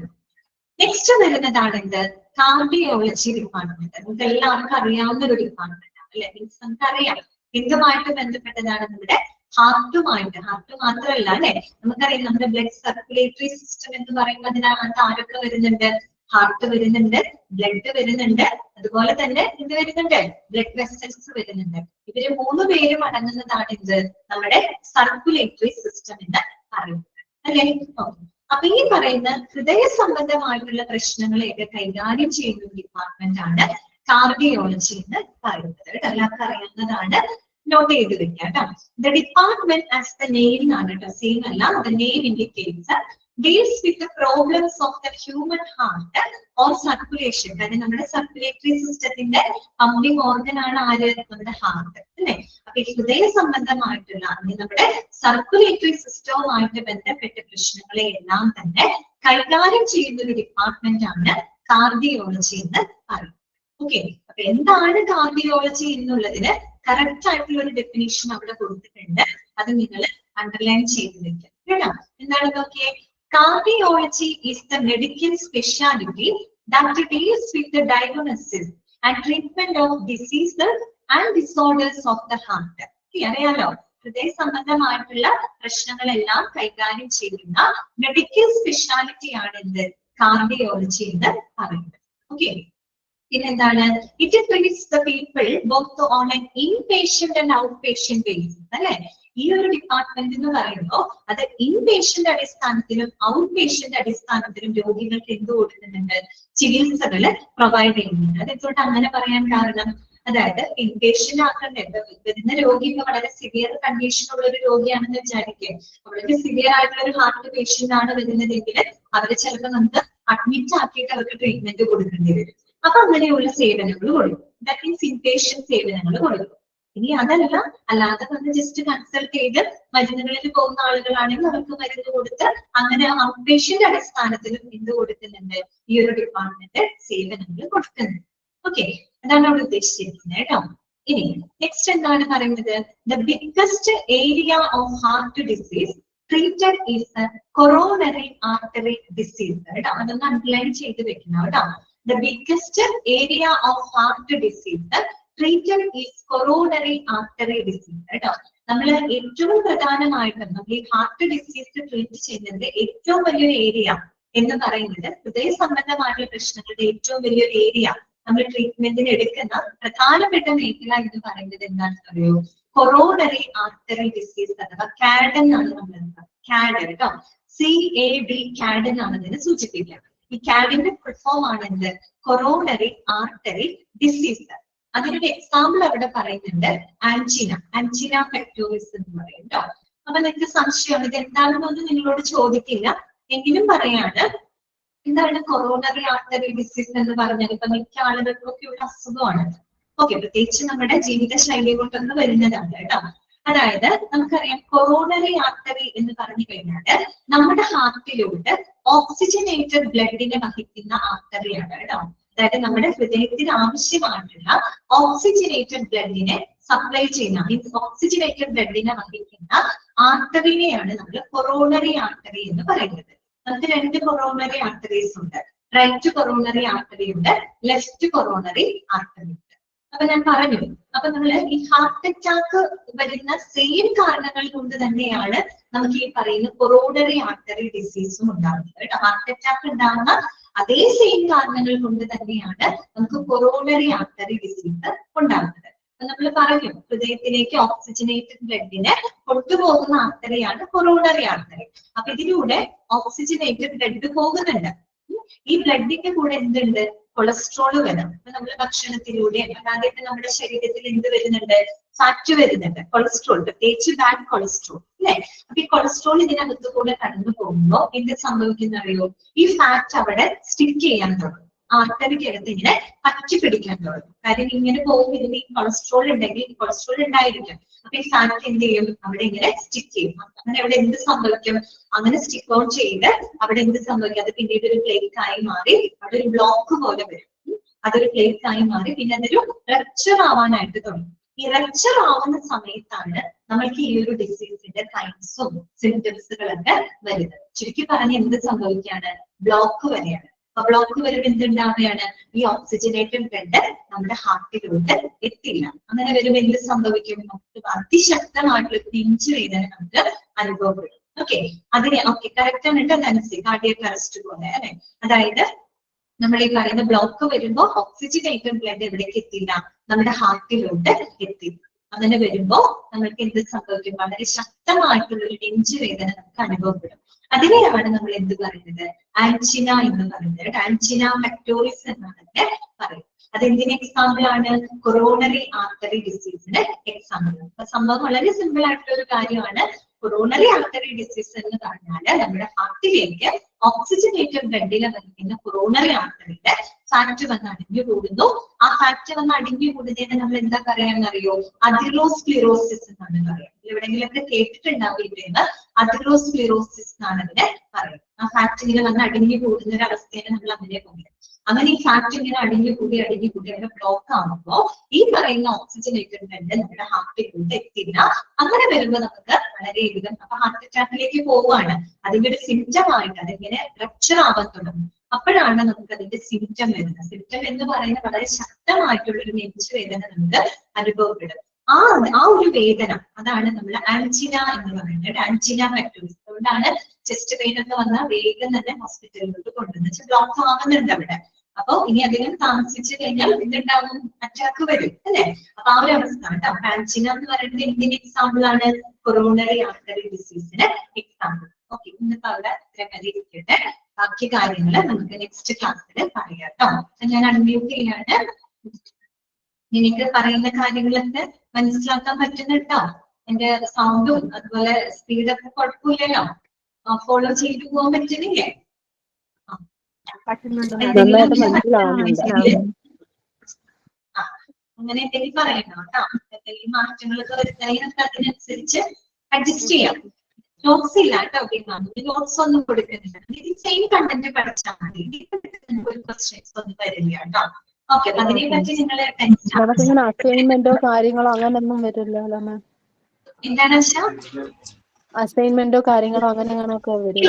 നെക്സ്റ്റ് വരുന്നതാണ് എന്ത്? Cardiology department. നമുക്ക് എല്ലാവർക്കും അറിയാവുന്ന ഒരു ഡിപ്പാർട്ട്മെന്റ് ആണ് അല്ലെ. മീൻസ് നമുക്കറിയാം എന്തുമായിട്ട് ബന്ധപ്പെട്ടതാണ്? നമ്മുടെ ഹാർട്ടുമായിട്ട്. ഹാർട്ട് മാത്രമല്ല അല്ലെ, നമുക്കറിയാം നമ്മുടെ ബ്ലഡ് സർക്കുലേറ്ററി സിസ്റ്റം എന്ന് പറയുമ്പോൾ അതിനകത്ത് ആരൊക്കെ വരുന്നുണ്ട്? ഹാർട്ട് വരുന്നുണ്ട്, ബ്ലഡ് വരുന്നുണ്ട്, അതുപോലെ തന്നെ എന്ത് വരുന്നുണ്ട്? ബ്ലഡ് വെസൽസ് വരുന്നുണ്ട്. ഇവര് 3 പേരും അടങ്ങുന്നതാണ് എന്ത്? നമ്മുടെ സർക്കുലേറ്ററി സിസ്റ്റം എന്ന് പറയുന്നത് അല്ലെ. അപ്പൊ ഈ പറയുന്ന ഹൃദയ സംബന്ധമായിട്ടുള്ള പ്രശ്നങ്ങളെയൊക്കെ കൈകാര്യം ചെയ്യുന്ന ഡിപ്പാർട്ട്മെന്റ് ആണ് കാർഡിയോളജി എന്ന് പറയുന്നത്. എല്ലാവർക്കും അറിയാവുന്നതാണ്, നോട്ട് ചെയ്ത് വെക്കുക കേട്ടോ. The department as the name ആണ് കേട്ടോ, സെയിം അല്ല. The name indicates deals with the problems of the human heart or circulation. കാരണം നമ്മുടെ സർക്കുലേറ്ററി സിസ്റ്റത്തിന്റെ പമ്പിംഗ് ഓർഗൻ ആണ് ആര്? നമ്മുടെ ഹാർട്ട് അല്ലെ. അപ്പൊ ഈ ഹൃദയ സംബന്ധമായിട്ടുള്ള അല്ലെങ്കിൽ നമ്മുടെ സർക്കുലേറ്ററി സിസ്റ്റവുമായിട്ട് ബന്ധപ്പെട്ട പ്രശ്നങ്ങളെ എല്ലാം തന്നെ കൈകാര്യം ചെയ്യുന്ന ഒരു ഡിപ്പാർട്ട്മെന്റ് ആണ് കാർഡിയോളജി എന്ന് പറയുന്നത്. ഓക്കെ, അപ്പൊ എന്താണ് കാർഡിയോളജി എന്നുള്ളതിന് കറക്റ്റ് ആയിട്ടുള്ള ഒരു ഡെഫിനിഷൻ അവിടെ കൊടുത്തിട്ടുണ്ട്. അത് നിങ്ങൾ അണ്ടർലൈൻ ചെയ്ത് വെക്കുക കേട്ടോ. എന്താണ് നോക്കിയേ? Cardiology is the medical specialty that deals with the diagnosis and treatment of diseases and disorders of the heart. അറിയാലോ, ഹൃദയ സംബന്ധമായിട്ടുള്ള പ്രശ്നങ്ങളെല്ലാം കൈകാര്യം ചെയ്യുന്ന മെഡിക്കൽ സ്പെഷ്യാലിറ്റി ആണ് എന്ത്? കാർഡിയോളജി എന്ന് പറയുന്നത്. ഓക്കെ, പിന്നെന്താണ്? It treats the people both on an inpatient and out patient basis അല്ലെ. ഈ ഒരു ഡിപ്പാർട്ട്മെന്റ് എന്ന് പറയുമ്പോൾ അത് ഇൻപേഷ്യന്റ് അടിസ്ഥാനത്തിലും ഔട്ട് പേഷ്യന്റ് അടിസ്ഥാനത്തിലും രോഗികൾക്ക് എന്ത് കൊടുക്കുന്നുണ്ട്? ചികിത്സകള് പ്രൊവൈഡ് ചെയ്യുന്നുണ്ട്. അതെന്തുകൊണ്ട് അങ്ങനെ പറയാൻ കാരണം? അതായത് ഇൻപേഷ്യന്റ് ആക്കേണ്ടത് വരുന്ന രോഗി ഇപ്പൊ വളരെ സിവിയർ കണ്ടീഷൻ ഉള്ള ഒരു രോഗിയാണെന്ന് വിചാരിക്കുക. വളരെ സിവിയർ ആയിട്ടുള്ള ഒരു ഹാർട്ട് പേഷ്യന്റ് ആണ് വരുന്നതെങ്കിൽ അവര് ചിലപ്പോൾ നമുക്ക് അഡ്മിറ്റ് ആക്കിയിട്ട് അവർക്ക് ട്രീറ്റ്മെന്റ് കൊടുക്കേണ്ടി വരും. അപ്പൊ അങ്ങനെയുള്ള സേവനങ്ങൾ കൊടുക്കും. ദാറ്റ് മീൻസ് ഇൻപേഷ്യന്റ് സേവനങ്ങൾ കൊടുക്കും. ഇനി അതല്ല, അല്ലാതെ വന്ന് ജസ്റ്റ് കൺസൾട്ട് ചെയ്ത് മരുന്നുകളിൽ പോകുന്ന ആളുകളാണെങ്കിൽ അവർക്ക് മരുന്ന് കൊടുത്ത് അങ്ങനെ ഔട്ട് പേഷ്യന്റ് അടിസ്ഥാനത്തിലും എന്ത് കൊടുക്കുന്നുണ്ട്, ഈ ഒരു ഡിപ്പാർട്ട്മെന്റ് സേവനങ്ങൾ കൊടുക്കുന്നുണ്ട്. ഓക്കെ, അതാണ് അവിടെ ഉദ്ദേശിച്ചിരിക്കുന്നത് കേട്ടോ. ഇനി നെക്സ്റ്റ് എന്താണ് പറയുന്നത്, the biggest area of heart disease treated is coronary artery disease കേട്ടോ. അതൊന്ന് അണ്ടർലൈൻ ചെയ്ത് വെക്കണം കേട്ടോ. The biggest area of heart disease treated is coronary artery disease കേട്ടോ. നമ്മൾ ഏറ്റവും പ്രധാനമായിട്ടും നമ്മൾ ഈ ഹാർട്ട് ഡിസീസ് ട്രീറ്റ് ചെയ്യുന്നത് ഏറ്റവും വലിയൊരു ഏരിയ എന്ന് പറയുന്നത് ഹൃദയ സംബന്ധമായിട്ടുള്ള പ്രശ്നങ്ങളുടെ ഏറ്റവും വലിയൊരു ഏരിയ നമ്മൾ ട്രീറ്റ്മെന്റിന് എടുക്കുന്ന പ്രധാനപ്പെട്ട മേഖല എന്ന് പറയുന്നത് എന്താണെന്ന് അറിയോ, കൊറോണറി ആർട്ടറി ഡിസീസ് അഥവാ കാഡ് എന്നാണ് നമ്മൾ കാഡ് കേട്ടോ. CAD കാഡ് എന്നാണ് ഇതിനെ സൂചിപ്പിക്കുക. ഈ കാഡിന്റെ ഫുൾ ഫോം ആണ് എന്ത്, കൊറോണറി ആർട്ടറി ഡിസീസ്. അതിനൊരു എക്സാമ്പിൾ അവിടെ പറയുന്നുണ്ട്, ആൻജിന പെക്ടോറിസ് എന്ന് പറയും കേട്ടോ. അപ്പൊ നിങ്ങൾക്ക് സംശയമാണ് ഇത് എന്താണെന്നൊന്നും നിങ്ങളോട് ചോദിക്കില്ല, എങ്കിലും പറയാണ് എന്താണ് കൊറോണറി ആർട്ടറി ഡിസീസ് എന്ന് പറഞ്ഞാൽ ഇപ്പൊ മിക്ക ആളുകൾക്കൊക്കെ ഉള്ള അസുഖമാണ്. ഓക്കെ, പ്രത്യേകിച്ച് നമ്മുടെ ജീവിതശൈലി കൊണ്ടൊന്ന് വരുന്നതാണ് കേട്ടോ. അതായത് നമുക്കറിയാം കൊറോണറി ആർട്ടറി എന്ന് പറഞ്ഞു കഴിഞ്ഞാൽ നമ്മുടെ ഹാർട്ടിലോട്ട് ഓക്സിജനേറ്റഡ് ബ്ലഡിനെ വഹിക്കുന്ന ആർട്ടറിയാണ് കേട്ടോ. അതായത് നമ്മുടെ ഹൃദയത്തിന് ആവശ്യമായിട്ടുള്ള ഓക്സിജനേറ്റഡ് ബ്ലഡിനെ സപ്ലൈ ചെയ്യുന്ന, മീൻസ് ഓക്സിജനേറ്റഡ് ബ്ലഡിനെ വഹിക്കുന്ന ആർട്ടറിനെയാണ് നമ്മൾ കൊറോണറി ആർട്ടറി എന്ന് പറയുന്നത്. നമുക്ക് രണ്ട് കൊറോണറി ആർട്ടറീസ് ഉണ്ട്, റൈറ്റ് കൊറോണറി ആർട്ടറി ഉണ്ട്, ലെഫ്റ്റ് കൊറോണറി ആർട്ടറി ഉണ്ട്. അപ്പൊ ഞാൻ പറഞ്ഞു, അപ്പൊ നമ്മൾ ഈ ഹാർട്ട് അറ്റാക്ക് വരുന്ന സെയിം കാരണങ്ങൾ കൊണ്ട് തന്നെയാണ് നമുക്ക് ഈ പറയുന്ന കൊറോണറി ആർട്ടറി ഡിസീസും ഉണ്ടാകുന്നത് കേട്ടോ. ഹാർട്ട് അറ്റാക്ക് ഉണ്ടാകുന്ന അതേ സെയിം കാരണങ്ങൾ കൊണ്ട് തന്നെയാണ് നമുക്ക് കൊറോണറി ആർട്ടറി ഡിസീസ് ഉണ്ടാകുന്നത്. നമ്മൾ പറഞ്ഞു ഹൃദയത്തിലേക്ക് ഓക്സിജനേറ്റഡ് ബ്ലഡിനെ കൊണ്ടുപോകുന്ന ആർട്ടറിയാണ് കൊറോണറി ആർട്ടറി. അപ്പൊ ഇതിലൂടെ ഓക്സിജനേറ്റഡ് ബ്ലഡ് പോകുന്നുണ്ട്. ഈ ബ്ലഡിന്റെ കൂടെ എന്തുണ്ട്, കൊളസ്ട്രോൾ വരാം. അപ്പൊ നമ്മൾ ഭക്ഷണത്തിലൂടെ അല്ലാതെ നമ്മുടെ ശരീരത്തിൽ എന്ത് വരുന്നുണ്ട്, ഫാറ്റ് വരുന്നുണ്ട്, കൊളസ്ട്രോൾ, പ്രത്യേകിച്ച് ബാഡ് കൊളസ്ട്രോൾ അല്ലെ. അപ്പൊ ഈ കൊളസ്ട്രോൾ ഇതിനകത്ത് കൂടെ കടന്നു പോകുമ്പോ എന്ത് സംഭവിക്കുന്ന അറിയോ, ഈ ഫാറ്റ് അവിടെ സ്റ്റിക്ക് ചെയ്യാൻ തുടങ്ങും, ആർട്ടറിക്കകത്ത് ഇങ്ങനെ പറ്റി പിടിക്കാൻ തുടങ്ങും. കാര്യം ഇങ്ങനെ പോകുമ്പോൾ ഇതിന് ഈ കൊളസ്ട്രോൾ ഉണ്ടെങ്കിൽ കൊളസ്ട്രോൾ ഉണ്ടായിരിക്കും. അപ്പൊ ഈ ഫാറ്റ് എന്ത് ചെയ്യും, അവിടെ ഇങ്ങനെ സ്റ്റിക്ക് ചെയ്യും. അങ്ങനെ അവിടെ എന്ത് സംഭവിക്കും, അങ്ങനെ സ്റ്റിക്ക് ഓൺ ചെയ്ത് അവിടെ എന്ത് സംഭവിക്കും, അത് പിന്നീട് ഒരു പ്ലേറ്റ് ആയി മാറി അവിടെ ഒരു ബ്ലോക്ക് പോലെ വരും. അതൊരു പ്ലേറ്റ് ആയി മാറി പിന്നെ അതൊരു റപ്ചർ ആവാനായിട്ട് തുടങ്ങും. ഈ റപ്ചർ ആവുന്ന സമയത്താണ് നമ്മൾക്ക് ഈ ഒരു ഡിസീസിന്റെ സൈൻസും സിംറ്റംസുകളൊക്കെ വരുന്നത്. ചുരുക്കി പറഞ്ഞ് എന്ത് സംഭവിക്കുകയാണ്, ബ്ലോക്ക് വരെയാണ്. ബ്ലോക്ക് വരുമ്പോൾ എന്തുണ്ടാവുകയാണ്, ഈ ഓക്സിജനേറ്റഡ് ബ്ലഡ് നമ്മുടെ ഹാർട്ടിലോട്ട് എത്തില്ല. അങ്ങനെ വരുമ്പോൾ എന്ത് സംഭവിക്കും, നമുക്ക് അതിശക്തമായിട്ടുള്ള നെഞ്ചു വേദന നമുക്ക് അനുഭവപ്പെടും. ഓക്കെ, അതിനെ ഓക്കെ കറക്റ്റ് ആണ് കേട്ടോ, മനസ്സിൽ കാർഡിയക് അറസ്റ്റ് പോലെ അല്ലെ. അതായത് നമ്മൾ ഈ പറയുന്ന ബ്ലോക്ക് വരുമ്പോൾ ഓക്സിജനേറ്റഡ് ബ്ലഡ് എവിടേക്ക് എത്തില്ല, നമ്മുടെ ഹാർട്ടിലോട്ട് എത്തില്ല. അങ്ങനെ വരുമ്പോ നമ്മൾക്ക് എന്ത് സംഭവിക്കും, വളരെ ശക്തമായിട്ടുള്ള ഒരു നെഞ്ചു വേദന നമുക്ക് അനുഭവപ്പെടും. അതിനെയാണ് നമ്മൾ എന്ത് പറയുന്നത്, ആൻജിന എന്ന് പറയുന്നത്. ആൻജിന പെക്ടോറിസ് എന്നാണ് പറയുന്നത്. അതെന്തിന് എക്സാമ്പിൾ ആണ്, കൊറോണറി ആർട്ടറി ഡിസീസിന് എക്സാമ്പിൾ. അപ്പൊ സംഭവം വളരെ സിമ്പിൾ ആയിട്ടുള്ള ഒരു കാര്യമാണ്. കൊറോണറി ആർട്ടറി ഡിസീസ് എന്ന് പറഞ്ഞാല് നമ്മുടെ ഹാർട്ടിലേക്ക് ഓക്സിജനേറ്റഡ് ബ്ലഡിനെ വഹിക്കുന്ന കൊറോണറി ആർട്ടറിയുടെ ഫാറ്റ് വന്ന് അടിഞ്ഞു കൂടുന്നു. ആ ഫാറ്റ് വന്ന് അടിഞ്ഞു കൂടുന്നതിന് നമ്മൾ എന്താ പറയാന്നറിയോ, അതിറോസ്ക്ലിറോസിസ് എന്നാണ് പറയുക. എവിടെയെങ്കിലൊക്കെ കേട്ടിട്ടുണ്ടാവില്ല, അതിറോസ്ക്ലിറോസിസ് എന്നാണ് അതിനെ പറയുന്നത്. ആ ഫാറ്റ് ഇങ്ങനെ വന്ന് അടിഞ്ഞു കൂടുന്ന ഒരു അവസ്ഥയെ നമ്മൾ അങ്ങനെ പറയുന്നത്. അങ്ങനെ ഈ ഫാറ്റ് ഇങ്ങനെ അടിഞ്ഞു കൂടി അവിടെ ബ്ലോക്ക് ആകുമ്പോ ഈ പറയുന്ന ഓക്സിജനേറ്റഡ് ബ്ലഡ് നമ്മുടെ ഹാർട്ടിലോട്ട് എത്തില്ല. അങ്ങനെ വരുമ്പോൾ നമുക്ക് വളരെയധികം അപ്പൊ ഹാർട്ട് അറ്റാക്കിലേക്ക് പോവുകയാണ്. അതിന്റെ ഒരു സിംറ്റം ആയിട്ട് അതിങ്ങനെ റപ്ചർ ആവാൻ തുടങ്ങും. അപ്പോഴാണ് നമുക്ക് അതിന്റെ സിംറ്റം വരുന്നത്. സിംറ്റം എന്ന് പറയുന്നത് വളരെ ശക്തമായിട്ടുള്ള ഒരു നെഞ്ചു വേദന നമുക്ക് അനുഭവപ്പെടും. ആ ഒരു വേദന അതാണ് നമ്മൾ ആൻജിന എന്ന് പറയുന്നത്, ആൻജിന പെക്ടോറിസ്. അതുകൊണ്ടാണ് ചെസ്റ്റ് പെയിൻ ഒക്കെ വന്നാൽ വേഗം തന്നെ ഹോസ്പിറ്റലിലോട്ട് കൊണ്ടുവന്ന് ബ്ലോക്ക് ആവുന്നുണ്ട് അവിടെ. അപ്പൊ ഇനി അധികം താമസിച്ചു കഴിഞ്ഞാൽ എന്തുണ്ടാവും, അറ്റാക്ക് വരും അല്ലെ. അപ്പൊ ആ ഒരു അവസ്ഥ കേട്ടോ. ആൻജിന എന്ന് പറയുന്നത് എന്തിന്റെ എക്സാമ്പിൾ ആണ്, കൊറോണറി ആർട്ടറി ഡിസീസിന് എക്സാമ്പിൾ. ഓക്കെ, ഇന്നിപ്പോ അവിടെ ഇത്ര വരെ ഇരിക്കട്ടെ. ബാക്കി കാര്യങ്ങൾ നമുക്ക് നെക്സ്റ്റ് ക്ലാസ്സിൽ പറയാം കേട്ടോ. ഞാൻ അൺമ്യൂട്ട് ചെയ്യാണ്. എനിക്ക് പറയുന്ന കാര്യങ്ങളൊക്കെ മനസ്സിലാക്കാൻ പറ്റുന്നുണ്ടോ? എന്റെ സൗണ്ടും അതുപോലെ സ്പീഡൊക്കെ കുഴപ്പമില്ലല്ലോ? ഫോളോ ചെയ്തു പോകാൻ പറ്റുന്നില്ലേ? നന്നായിട്ട് മനസ്സിലാവുന്നുണ്ട്. അങ്ങനെ എന്തെങ്കിലും പറയണം കേട്ടോ. എന്തെങ്കിലും മാറ്റങ്ങളൊക്കെ വരുത്താനൊക്കെ അതിനനുസരിച്ച് അഡ്ജസ്റ്റ് ചെയ്യാം. നോട്ട്സ് ഇല്ല കേട്ടോ. നോട്ട്സ് ഒന്നും കൊടുക്കുന്നില്ല. ഇത് സെയിം കണ്ടന്റ് പഠിച്ചാൽ മതി. ഒരു ക്വസ്റ്റ്യൻസ് ഒന്നും വരില്ല കേട്ടോ. ഓക്കെ, അതിനെ പറ്റി നിങ്ങൾ നമുക്കിങ്ങനെ അസൈൻമെന്റോ കാര്യങ്ങളോ അങ്ങനൊന്നും വരില്ലല്ലോ മാം? എന്താണ് വെച്ചാൽ അസൈൻമെന്റോ കാര്യങ്ങളോ അങ്ങനെ അങ്ങനെയൊക്കെ വരും?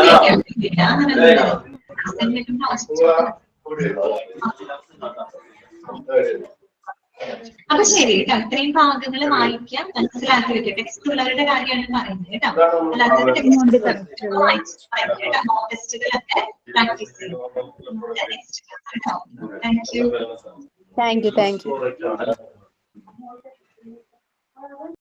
അപ്പൊ ശരി കേട്ടോ. ഇത്രയും ഭാഗങ്ങൾ വായിക്കാം, മനസ്സിലാക്കി വെക്കാം. ടെക്സ്റ്റ് ഉള്ളവരുടെ കാര്യമാണ് പറയുന്നത് കേട്ടോ. അല്ലാതെ ടെസ്റ്റുകളൊക്കെ പ്രാക്ടീസ് ചെയ്യും. Thank you.